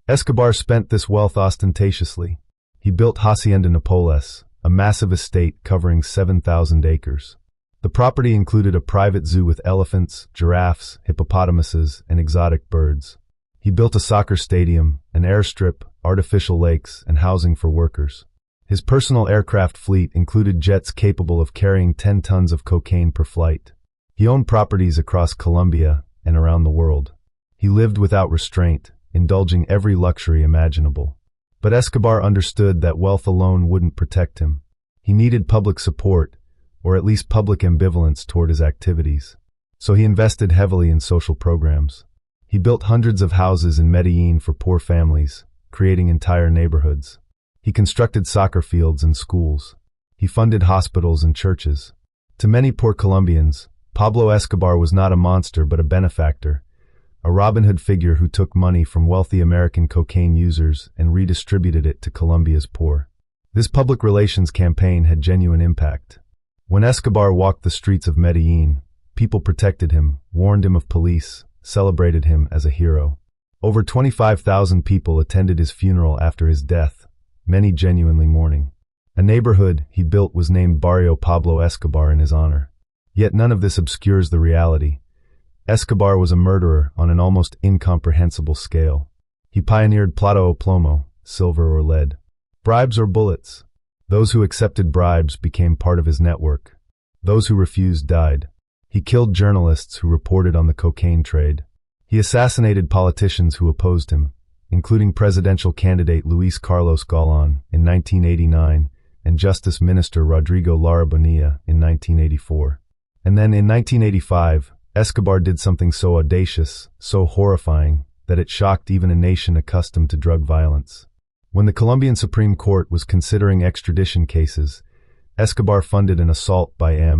Escobar spent this wealth ostentatiously. He built Hacienda Napoles, a massive estate covering 7,000 acres. The property included a private zoo with elephants, giraffes, hippopotamuses, and exotic birds. He built a soccer stadium, an airstrip, artificial lakes, and housing for workers. His personal aircraft fleet included jets capable of carrying 10 tons of cocaine per flight. He owned properties across Colombia and around the world. He lived without restraint, indulging every luxury imaginable. But Escobar understood that wealth alone wouldn't protect him. He needed public support, or at least public ambivalence toward his activities. So he invested heavily in social programs. He built hundreds of houses in Medellin for poor families, creating entire neighborhoods. He constructed soccer fields and schools. He funded hospitals and churches. To many poor Colombians, Pablo Escobar was not a monster but a benefactor, a Robin Hood figure who took money from wealthy American cocaine users and redistributed it to Colombia's poor. This public relations campaign had genuine impact. When Escobar walked the streets of Medellin, people protected him, warned him of police, celebrated him as a hero. Over 25,000 people attended his funeral after his death, many genuinely mourning. A neighborhood he built was named Barrio Pablo Escobar in his honor. Yet none of this obscures the reality. Escobar was a murderer on an almost incomprehensible scale. He pioneered plata o plomo, silver or lead. Bribes or bullets. Those who accepted bribes became part of his network. Those who refused died. He killed journalists who reported on the cocaine trade. He assassinated politicians who opposed him, including presidential candidate Luis Carlos Galán in 1989 and Justice Minister Rodrigo Lara Bonilla in 1984. And then in 1985, Escobar did something so audacious, so horrifying, that it shocked even a nation accustomed to drug violence. When the Colombian Supreme Court was considering extradition cases, Escobar funded an assault by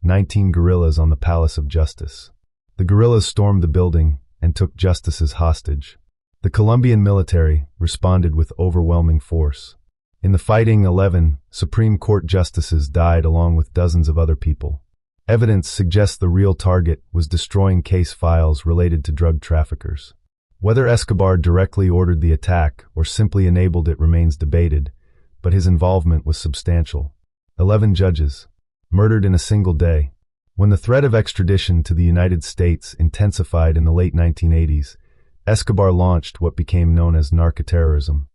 19 guerrillas on the Palace of Justice. The guerrillas stormed the building and took justices hostage. The Colombian military responded with overwhelming force. In the fighting, 11 Supreme Court justices died along with dozens of other people. Evidence suggests the real target was destroying case files related to drug traffickers. Whether Escobar directly ordered the attack or simply enabled it remains debated, but his involvement was substantial. 11 judges, murdered in a single day. When the threat of extradition to the United States intensified in the late 1980s, Escobar launched what became known as narcoterrorism.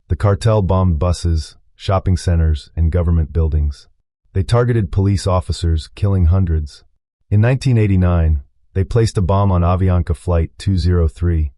The cartel bombed buses, shopping centers, and government buildings. They targeted police officers, killing hundreds. In 1989, they placed a bomb on Avianca Flight 203,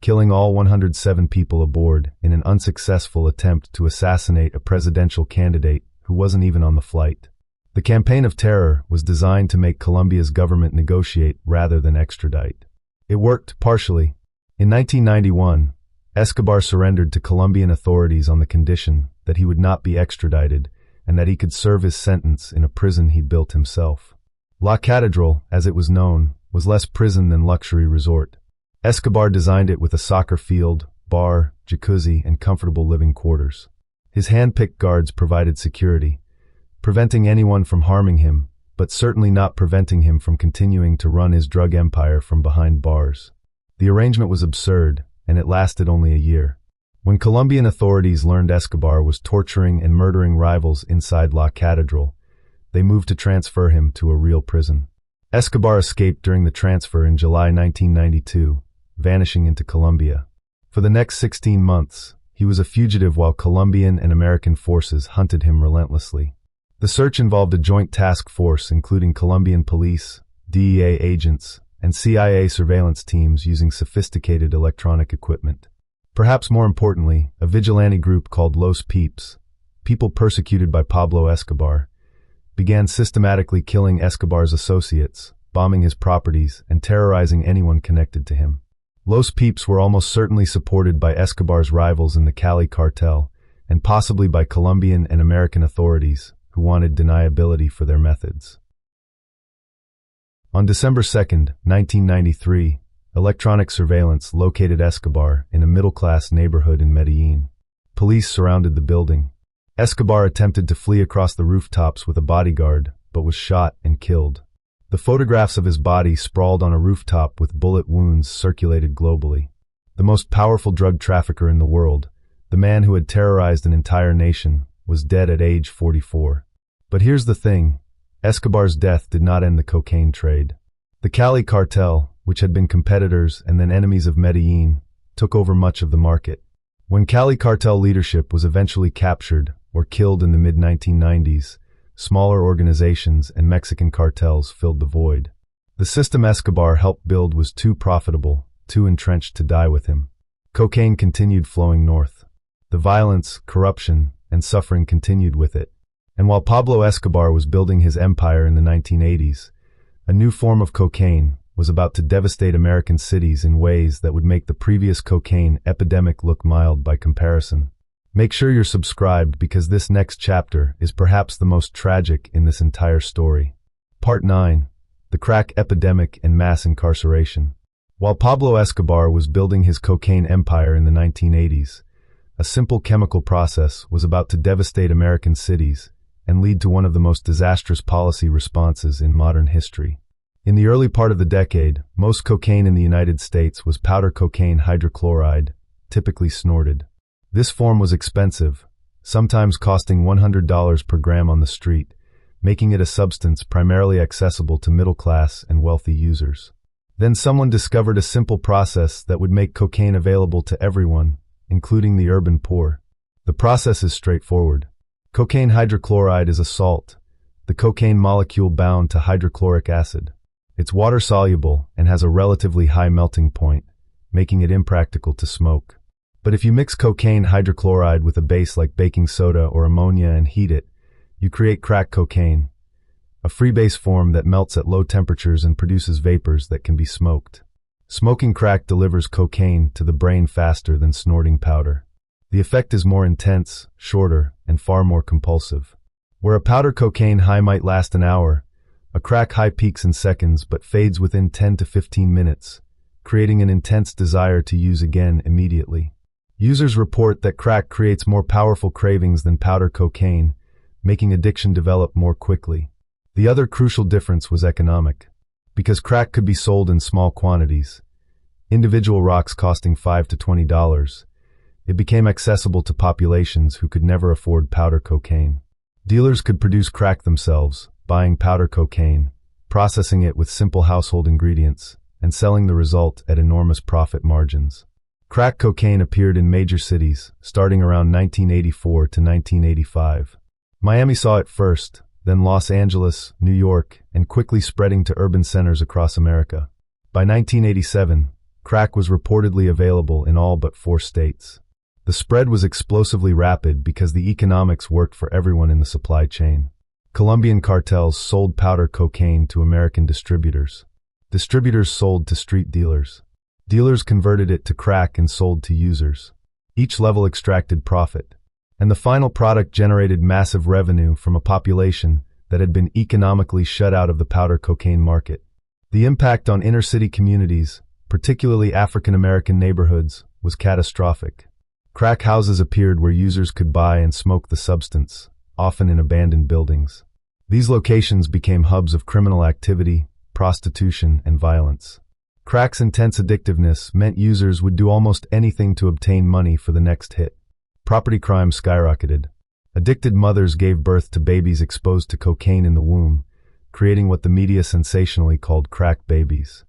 killing all 107 people aboard in an unsuccessful attempt to assassinate a presidential candidate who wasn't even on the flight. The campaign of terror was designed to make Colombia's government negotiate rather than extradite. It worked partially. In 1991, Escobar surrendered to Colombian authorities on the condition that he would not be extradited and that he could serve his sentence in a prison he built himself. La Catedral, as it was known, was less prison than luxury resort. Escobar designed it with a soccer field, bar, jacuzzi, and comfortable living quarters. His hand-picked guards provided security, preventing anyone from harming him, but certainly not preventing him from continuing to run his drug empire from behind bars. The arrangement was absurd, and it lasted only a year. When Colombian authorities learned Escobar was torturing and murdering rivals inside La Catedral, they moved to transfer him to a real prison. Escobar escaped during the transfer in July 1992, vanishing into Colombia. For the next 16 months, he was a fugitive while Colombian and American forces hunted him relentlessly. The search involved a joint task force including Colombian police, DEA agents, and CIA surveillance teams using sophisticated electronic equipment. Perhaps more importantly, a vigilante group called Los Peeps, people persecuted by Pablo Escobar, began systematically killing Escobar's associates, bombing his properties, and terrorizing anyone connected to him. Los Peeps were almost certainly supported by Escobar's rivals in the Cali cartel, and possibly by Colombian and American authorities, who wanted deniability for their methods. On December 2, 1993, electronic surveillance located Escobar in a middle-class neighborhood in Medellin. Police surrounded the building. Escobar attempted to flee across the rooftops with a bodyguard, but was shot and killed. The photographs of his body sprawled on a rooftop with bullet wounds circulated globally. The most powerful drug trafficker in the world, the man who had terrorized an entire nation, was dead at age 44. But here's the thing, Escobar's death did not end the cocaine trade. The Cali cartel, which had been competitors and then enemies of Medellin, took over much of the market. When Cali cartel leadership was eventually captured or killed in the mid-1990s, smaller organizations and Mexican cartels filled the void. The system Escobar helped build was too profitable, too entrenched to die with him. Cocaine continued flowing north. The violence, corruption, and suffering continued with it. And while Pablo Escobar was building his empire in the 1980s, a new form of cocaine was about to devastate American cities in ways that would make the previous cocaine epidemic look mild by comparison. Make sure you're subscribed because this next chapter is perhaps the most tragic in this entire story. Part 9. The Crack Epidemic and Mass Incarceration. While Pablo Escobar was building his cocaine empire in the 1980s, a simple chemical process was about to devastate American cities and lead to one of the most disastrous policy responses in modern history. In the early part of the decade, most cocaine in the United States was powder cocaine hydrochloride, typically snorted. This form was expensive, sometimes costing $100 per gram on the street, making it a substance primarily accessible to middle-class and wealthy users. Then someone discovered a simple process that would make cocaine available to everyone, including the urban poor. The process is straightforward. Cocaine hydrochloride is a salt, the cocaine molecule bound to hydrochloric acid. It's water-soluble and has a relatively high melting point, making it impractical to smoke. But if you mix cocaine hydrochloride with a base like baking soda or ammonia and heat it, you create crack cocaine, a freebase form that melts at low temperatures and produces vapors that can be smoked. Smoking crack delivers cocaine to the brain faster than snorting powder. The effect is more intense, shorter, and far more compulsive. Where a powder cocaine high might last an hour, a crack high peaks in seconds but fades within 10 to 15 minutes, creating an intense desire to use again immediately. Users report that crack creates more powerful cravings than powder cocaine, making addiction develop more quickly. The other crucial difference was economic. Because crack could be sold in small quantities, individual rocks costing $5 to $20, it became accessible to populations who could never afford powder cocaine. Dealers could produce crack themselves, buying powder cocaine, processing it with simple household ingredients, and selling the result at enormous profit margins. Crack cocaine appeared in major cities, starting around 1984 to 1985. Miami saw it first, then Los Angeles, New York, and quickly spreading to urban centers across America. By 1987, crack was reportedly available in all but 4 states. The spread was explosively rapid because the economics worked for everyone in the supply chain. Colombian cartels sold powder cocaine to American distributors. Distributors sold to street dealers. Dealers converted it to crack and sold to users. Each level extracted profit. And the final product generated massive revenue from a population that had been economically shut out of the powder cocaine market. The impact on inner-city communities, particularly African-American neighborhoods, was catastrophic. Crack houses appeared where users could buy and smoke the substance, often in abandoned buildings. These locations became hubs of criminal activity, prostitution, and violence. Crack's intense addictiveness meant users would do almost anything to obtain money for the next hit. Property crime skyrocketed. Addicted mothers gave birth to babies exposed to cocaine in the womb, creating what the media sensationally called crack babies.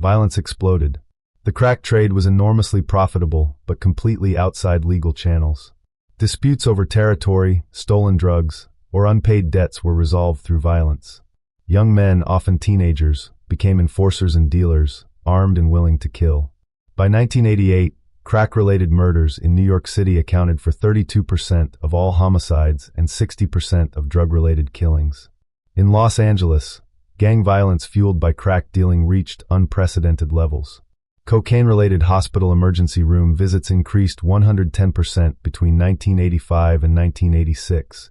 Violence exploded. The crack trade was enormously profitable, but completely outside legal channels. Disputes over territory, stolen drugs, or unpaid debts were resolved through violence. Young men, often teenagers, became enforcers and dealers, armed and willing to kill. By 1988, crack-related murders in New York City accounted for 32% of all homicides and 60% of drug-related killings. In Los Angeles, gang violence fueled by crack dealing reached unprecedented levels. Cocaine-related hospital emergency room visits increased 110% between 1985 and 1986,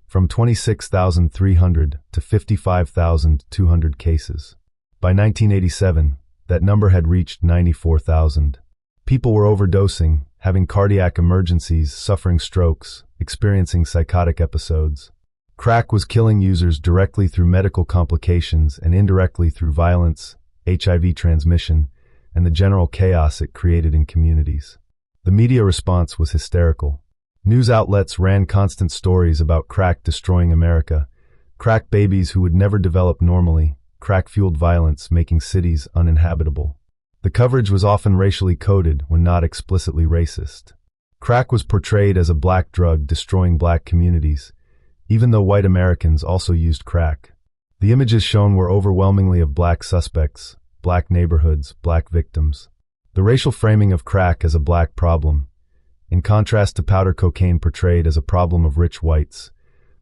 from 26,300 to 55,200 cases. By 1987, that number had reached 94,000. People were overdosing, having cardiac emergencies, suffering strokes, experiencing psychotic episodes. Crack was killing users directly through medical complications and indirectly through violence, HIV transmission, and the general chaos it created in communities. The media response was hysterical. News outlets ran constant stories about crack destroying America, crack babies who would never develop normally, crack-fueled violence making cities uninhabitable. The coverage was often racially coded when not explicitly racist. Crack was portrayed as a black drug destroying black communities, even though white Americans also used crack. The images shown were overwhelmingly of black suspects, black neighborhoods, black victims. The racial framing of crack as a black problem, in contrast to powder cocaine portrayed as a problem of rich whites,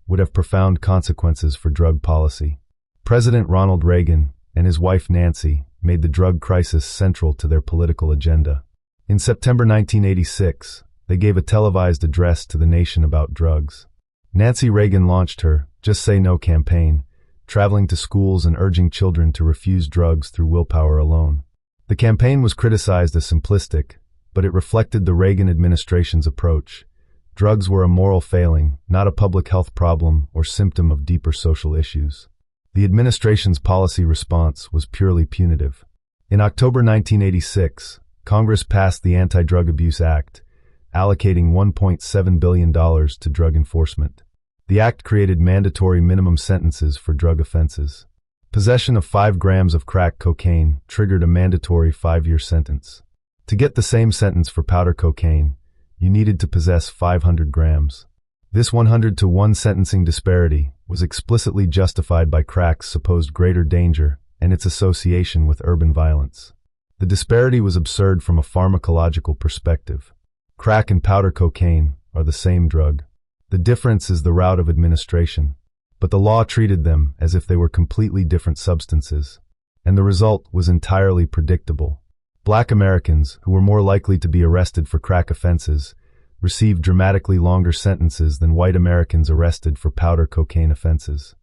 would have profound consequences for drug policy. President Ronald Reagan and his wife Nancy made the drug crisis central to their political agenda. In September 1986, they gave a televised address to the nation about drugs. Nancy Reagan launched her Just Say No campaign, traveling to schools and urging children to refuse drugs through willpower alone. The campaign was criticized as simplistic, but it reflected the Reagan administration's approach. Drugs were a moral failing, not a public health problem or symptom of deeper social issues. The administration's policy response was purely punitive. In October 1986, Congress passed the Anti-Drug Abuse Act, allocating $1.7 billion to drug enforcement. The act created mandatory minimum sentences for drug offenses. Possession of 5 grams of crack cocaine triggered a mandatory 5-year sentence. To get the same sentence for powder cocaine, you needed to possess 500 grams. This 100-to-1 sentencing disparity was explicitly justified by crack's supposed greater danger and its association with urban violence. The disparity was absurd from a pharmacological perspective. Crack and powder cocaine are the same drug. The difference is the route of administration. But the law treated them as if they were completely different substances. And the result was entirely predictable. Black Americans, who were more likely to be arrested for crack offenses, received dramatically longer sentences than white Americans arrested for powder cocaine offenses.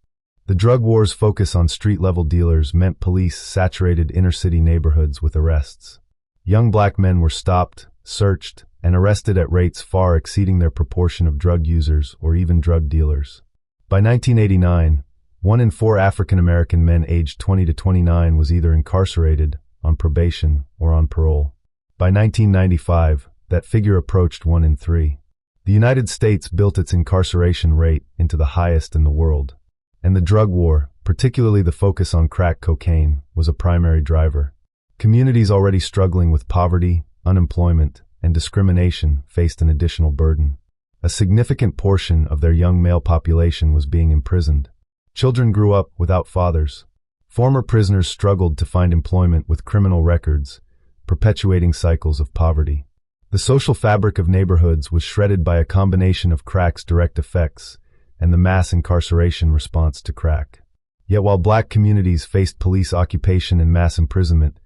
The drug war's focus on street-level dealers meant police saturated inner-city neighborhoods with arrests. Young black men were stopped, searched, and arrested at rates far exceeding their proportion of drug users or even drug dealers. By 1989, 1 in 4 African-American men aged 20 to 29 was either incarcerated, on probation, or on parole. By 1995, that figure approached 1 in 3. The United States built its incarceration rate into the highest in the world. And the drug war, particularly the focus on crack cocaine, was a primary driver. Communities already struggling with poverty, unemployment, and discrimination faced an additional burden. A significant portion of their young male population was being imprisoned. Children grew up without fathers. Former prisoners struggled to find employment with criminal records, perpetuating cycles of poverty. The social fabric of neighborhoods was shredded by a combination of crack's direct effects and the mass incarceration response to crack. Yet while black communities faced police occupation and mass imprisonment,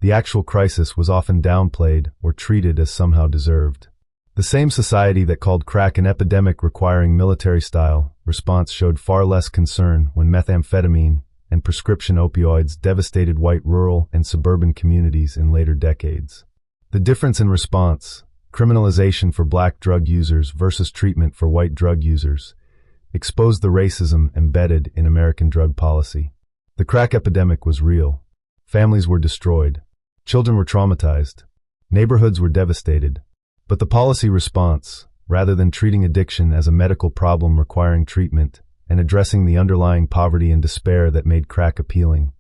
the actual crisis was often downplayed or treated as somehow deserved. The same society that called crack an epidemic requiring military-style response showed far less concern when methamphetamine and prescription opioids devastated white rural and suburban communities in later decades. The difference in response, criminalization for black drug users versus treatment for white drug users, exposed the racism embedded in American drug policy. The crack epidemic was real. Families were destroyed. Children were traumatized. Neighborhoods were devastated. But the policy response, rather than treating addiction as a medical problem requiring treatment and addressing the underlying poverty and despair that made crack appealing,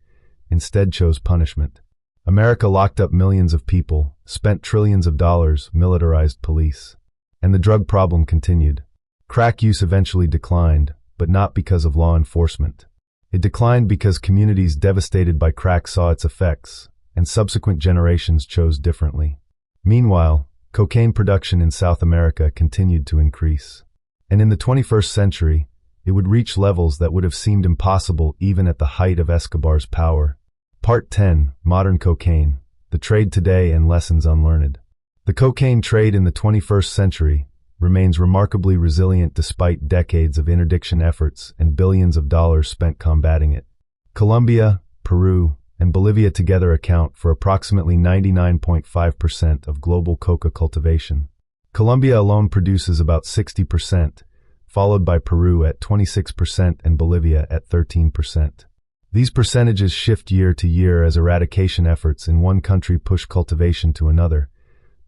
instead chose punishment. America locked up millions of people, spent trillions of dollars, militarized police. And the drug problem continued. Crack use eventually declined, but not because of law enforcement. It declined because communities devastated by crack saw its effects, and subsequent generations chose differently. Meanwhile, cocaine production in South America continued to increase. And in the 21st century, it would reach levels that would have seemed impossible even at the height of Escobar's power. Part 10, Modern Cocaine, The Trade Today and Lessons Unlearned. The cocaine trade in the 21st century remains remarkably resilient despite decades of interdiction efforts and billions of dollars spent combating it. Colombia, Peru, and Bolivia together account for approximately 99.5% of global coca cultivation. Colombia alone produces about 60%, followed by Peru at 26% and Bolivia at 13%. These percentages shift year to year as eradication efforts in one country push cultivation to another,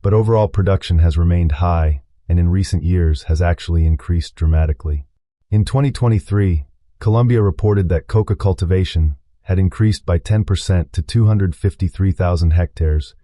but overall production has remained high and in recent years has actually increased dramatically. In 2023, Colombia reported that coca cultivation had increased by 10% to 253,000 hectares,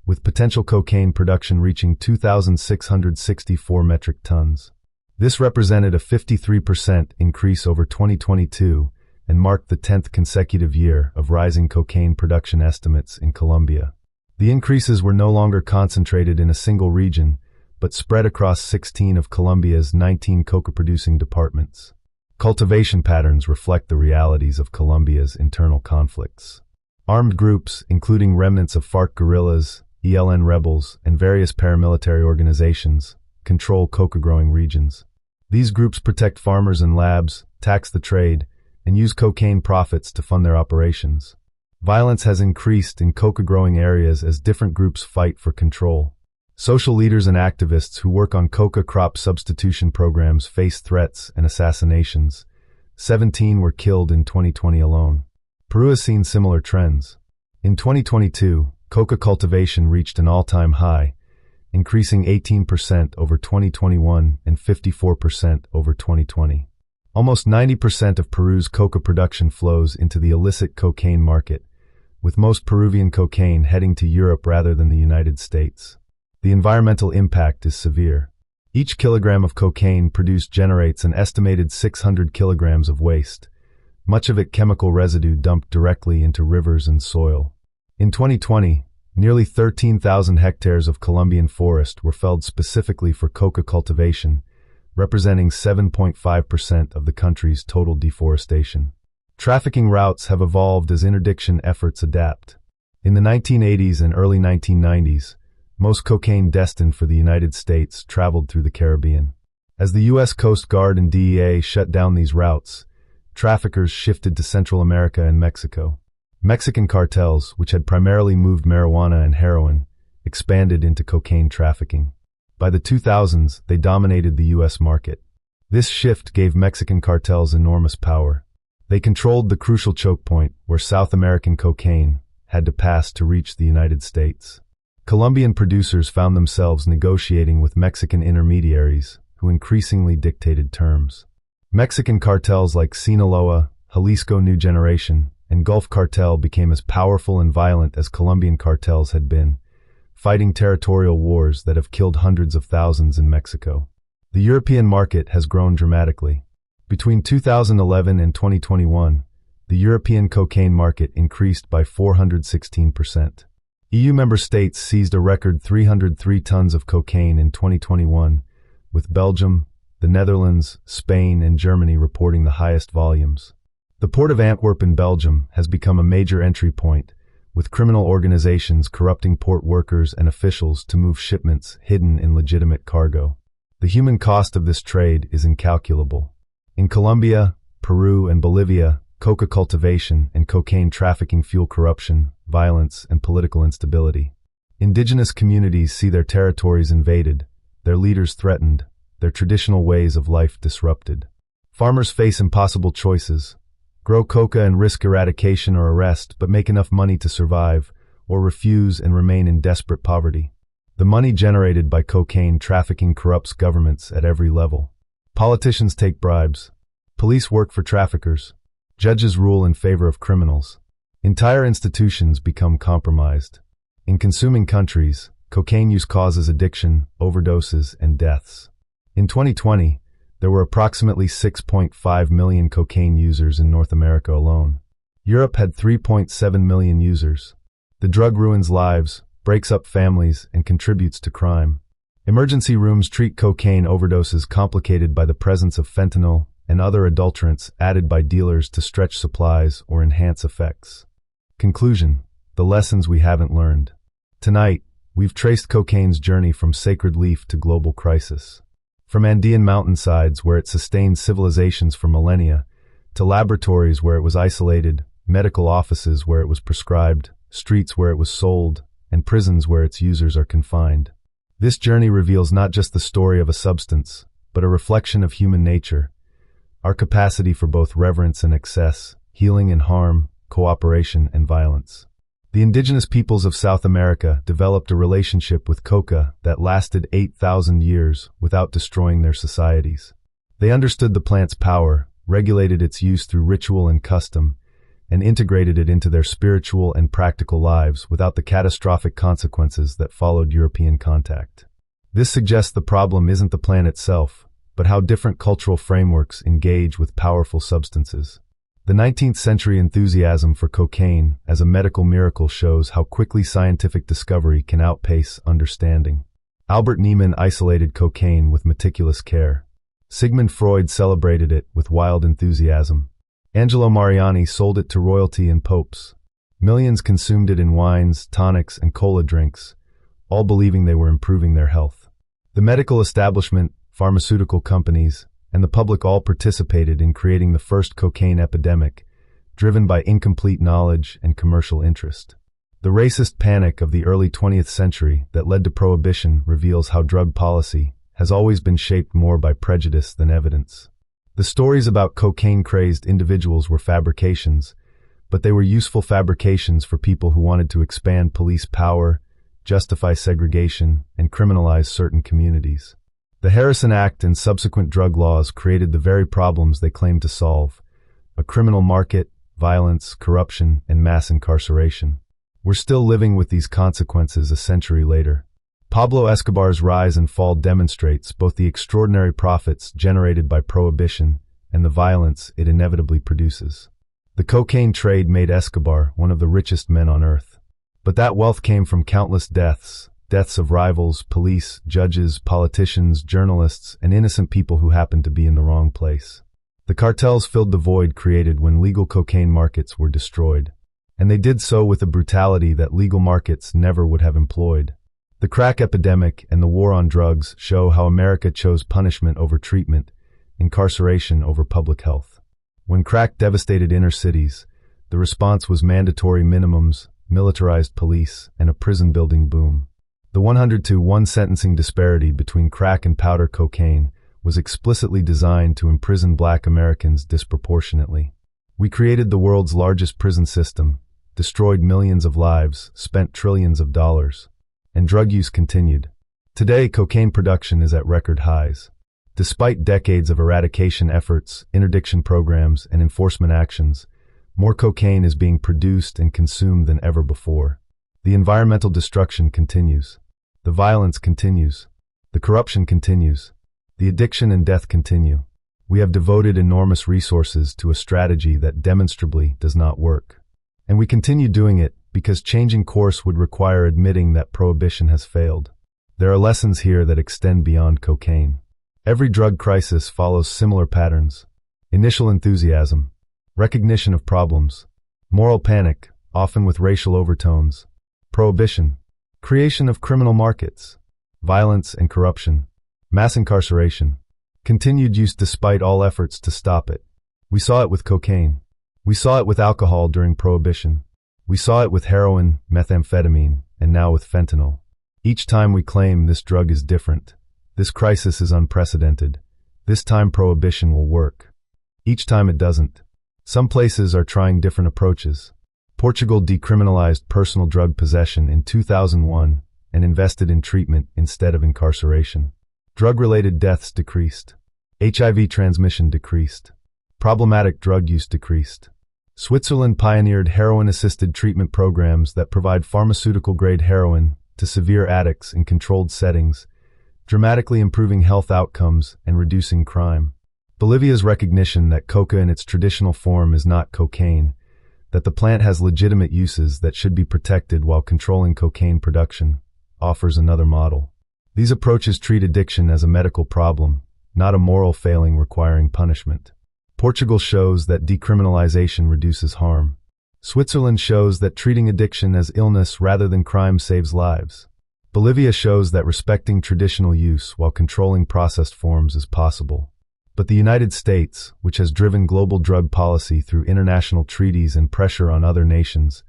with potential cocaine production reaching 2,664 metric tons. This represented a 53% increase over 2022 and marked the 10th consecutive year of rising cocaine production estimates in Colombia. The increases were no longer concentrated in a single region, but spread across 16 of Colombia's 19 coca-producing departments. Cultivation patterns reflect the realities of Colombia's internal conflicts. Armed groups, including remnants of FARC guerrillas, ELN rebels, and various paramilitary organizations, control coca-growing regions. These groups protect farmers and labs, tax the trade, and use cocaine profits to fund their operations. Violence has increased in coca-growing areas as different groups fight for control. Social leaders and activists who work on coca crop substitution programs face threats and assassinations. 17 were killed in 2020 alone. Peru has seen similar trends. In 2022, coca cultivation reached an all-time high, increasing 18% over 2021 and 54% over 2020. Almost 90% of Peru's coca production flows into the illicit cocaine market, with most Peruvian cocaine heading to Europe rather than the United States. The environmental impact is severe. Each kilogram of cocaine produced generates an estimated 600 kilograms of waste, much of it chemical residue dumped directly into rivers and soil. In 2020, nearly 13,000 hectares of Colombian forest were felled specifically for coca cultivation, representing 7.5% of the country's total deforestation. Trafficking routes have evolved as interdiction efforts adapt. In the 1980s and early 1990s, most cocaine destined for the United States traveled through the Caribbean. As the U.S. Coast Guard and DEA shut down these routes, traffickers shifted to Central America and Mexico. Mexican cartels, which had primarily moved marijuana and heroin, expanded into cocaine trafficking. By the 2000s, they dominated the U.S. market. This shift gave Mexican cartels enormous power. They controlled the crucial choke point where South American cocaine had to pass to reach the United States. Colombian producers found themselves negotiating with Mexican intermediaries who increasingly dictated terms. Mexican cartels like Sinaloa, Jalisco New Generation, and Gulf Cartel became as powerful and violent as Colombian cartels had been, fighting territorial wars that have killed hundreds of thousands in Mexico. The European market has grown dramatically. Between 2011 and 2021, the European cocaine market increased by 416%. EU member states seized a record 303 tons of cocaine in 2021, with Belgium, the Netherlands, Spain, and Germany reporting the highest volumes. The port of Antwerp in Belgium has become a major entry point, with criminal organizations corrupting port workers and officials to move shipments hidden in legitimate cargo. The human cost of this trade is incalculable. In Colombia, Peru, and Bolivia, coca cultivation and cocaine trafficking fuel corruption, violence, and political instability. Indigenous communities see their territories invaded, their leaders threatened, their traditional ways of life disrupted. Farmers face impossible choices: grow coca and risk eradication or arrest but make enough money to survive, or refuse and remain in desperate poverty. The money generated by cocaine trafficking corrupts governments at every level. Politicians take bribes. Police work for traffickers. Judges rule in favor of criminals. Entire institutions become compromised. In consuming countries, cocaine use causes addiction, overdoses, and deaths. In 2020, there were approximately 6.5 million cocaine users in North America alone. Europe had 3.7 million users. The drug ruins lives, breaks up families, and contributes to crime. Emergency rooms treat cocaine overdoses complicated by the presence of fentanyl and other adulterants added by dealers to stretch supplies or enhance effects. Conclusion: the lessons we haven't learned. Tonight, we've traced cocaine's journey from sacred leaf to global crisis. From Andean mountainsides where it sustained civilizations for millennia, to laboratories where it was isolated, medical offices where it was prescribed, streets where it was sold, and prisons where its users are confined. This journey reveals not just the story of a substance, but a reflection of human nature, our capacity for both reverence and excess, healing and harm, cooperation and violence. The indigenous peoples of South America developed a relationship with coca that lasted 8,000 years without destroying their societies. They understood the plant's power, regulated its use through ritual and custom, and integrated it into their spiritual and practical lives without the catastrophic consequences that followed European contact. This suggests the problem isn't the plant itself, but how different cultural frameworks engage with powerful substances. The 19th century enthusiasm for cocaine as a medical miracle shows how quickly scientific discovery can outpace understanding. Albert Niemann isolated cocaine with meticulous care. Sigmund Freud celebrated it with wild enthusiasm. Angelo Mariani sold it to royalty and popes. Millions consumed it in wines, tonics, and cola drinks, all believing they were improving their health. The medical establishment, pharmaceutical companies, and the public all participated in creating the first cocaine epidemic, driven by incomplete knowledge and commercial interest. The racist panic of the early 20th century that led to prohibition reveals how drug policy has always been shaped more by prejudice than evidence. The stories about cocaine-crazed individuals were fabrications, but they were useful fabrications for people who wanted to expand police power, justify segregation, and criminalize certain communities. The Harrison Act and subsequent drug laws created the very problems they claimed to solve: a criminal market, violence, corruption, and mass incarceration. We're still living with these consequences a century later. Pablo Escobar's rise and fall demonstrates both the extraordinary profits generated by prohibition and the violence it inevitably produces. The cocaine trade made Escobar one of the richest men on earth. But that wealth came from countless deaths of rivals, police, judges, politicians, journalists, and innocent people who happened to be in the wrong place. The cartels filled the void created when legal cocaine markets were destroyed. And they did so with a brutality that legal markets never would have employed. The crack epidemic and the war on drugs show how America chose punishment over treatment, incarceration over public health. When crack devastated inner cities, the response was mandatory minimums, militarized police, and a prison-building boom. The 100-to-1 sentencing disparity between crack and powder cocaine was explicitly designed to imprison Black Americans disproportionately. We created the world's largest prison system, destroyed millions of lives, spent trillions of dollars, and drug use continued. Today, cocaine production is at record highs. Despite decades of eradication efforts, interdiction programs, and enforcement actions, more cocaine is being produced and consumed than ever before. The environmental destruction continues. The violence continues. The corruption continues. The addiction and death continue. We have devoted enormous resources to a strategy that demonstrably does not work. And we continue doing it because changing course would require admitting that prohibition has failed. There are lessons here that extend beyond cocaine. Every drug crisis follows similar patterns: initial enthusiasm, recognition of problems, moral panic, often with racial overtones, prohibition, creation of criminal markets, violence and corruption, mass incarceration, continued use despite all efforts to stop it. We saw it with cocaine. We saw it with alcohol during prohibition. We saw it with heroin, methamphetamine, and now with fentanyl. Each time we claim this drug is different. This crisis is unprecedented. This time prohibition will work. Each time it doesn't. Some places are trying different approaches. Portugal decriminalized personal drug possession in 2001 and invested in treatment instead of incarceration. Drug-related deaths decreased. HIV transmission decreased. Problematic drug use decreased. Switzerland pioneered heroin-assisted treatment programs that provide pharmaceutical-grade heroin to severe addicts in controlled settings, dramatically improving health outcomes and reducing crime. Bolivia's recognition that coca in its traditional form is not cocaine, that the plant has legitimate uses that should be protected while controlling cocaine production, offers another model. These approaches treat addiction as a medical problem, not a moral failing requiring punishment. Portugal shows that decriminalization reduces harm. Switzerland shows that treating addiction as illness rather than crime saves lives. Bolivia shows that respecting traditional use while controlling processed forms is possible. But the United States, which has driven global drug policy through international treaties and pressure on other nations,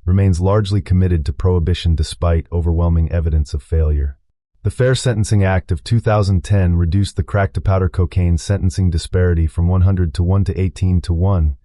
remains largely committed to prohibition despite overwhelming evidence of failure. The Fair Sentencing Act of 2010 reduced the crack-to-powder cocaine sentencing disparity from 100-to-1 to 18-to-1,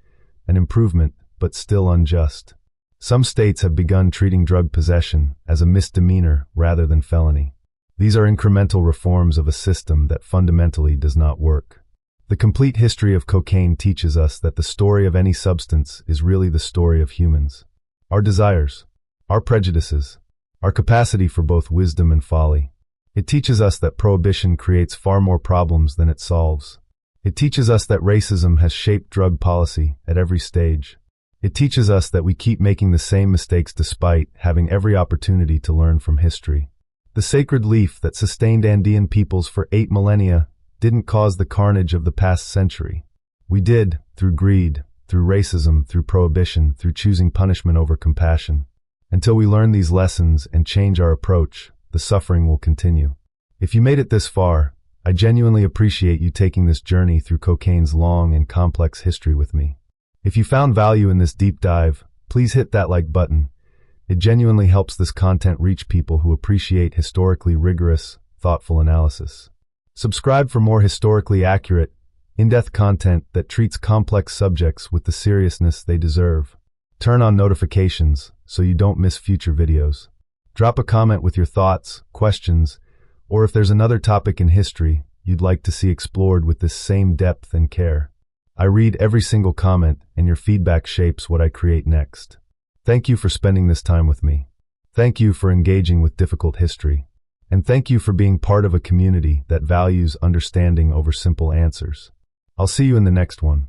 an improvement, but still unjust. Some states have begun treating drug possession as a misdemeanor rather than felony. These are incremental reforms of a system that fundamentally does not work. The complete history of cocaine teaches us that the story of any substance is really the story of humans. Our desires, our prejudices, our capacity for both wisdom and folly. It teaches us that prohibition creates far more problems than it solves. It teaches us that racism has shaped drug policy at every stage. It teaches us that we keep making the same mistakes despite having every opportunity to learn from history. The sacred leaf that sustained Andean peoples for 8 millennia didn't cause the carnage of the past century. We did, through greed, through racism, through prohibition, through choosing punishment over compassion. Until we learn these lessons and change our approach, the suffering will continue. If you made it this far, I genuinely appreciate you taking this journey through cocaine's long and complex history with me. If you found value in this deep dive, please hit that like button. It genuinely helps this content reach people who appreciate historically rigorous, thoughtful analysis. Subscribe for more historically accurate, in-depth content that treats complex subjects with the seriousness they deserve. Turn on notifications so you don't miss future videos. Drop a comment with your thoughts, questions, or if there's another topic in history you'd like to see explored with this same depth and care. I read every single comment, and your feedback shapes what I create next. Thank you for spending this time with me. Thank you for engaging with difficult history. And thank you for being part of a community that values understanding over simple answers. I'll see you in the next one.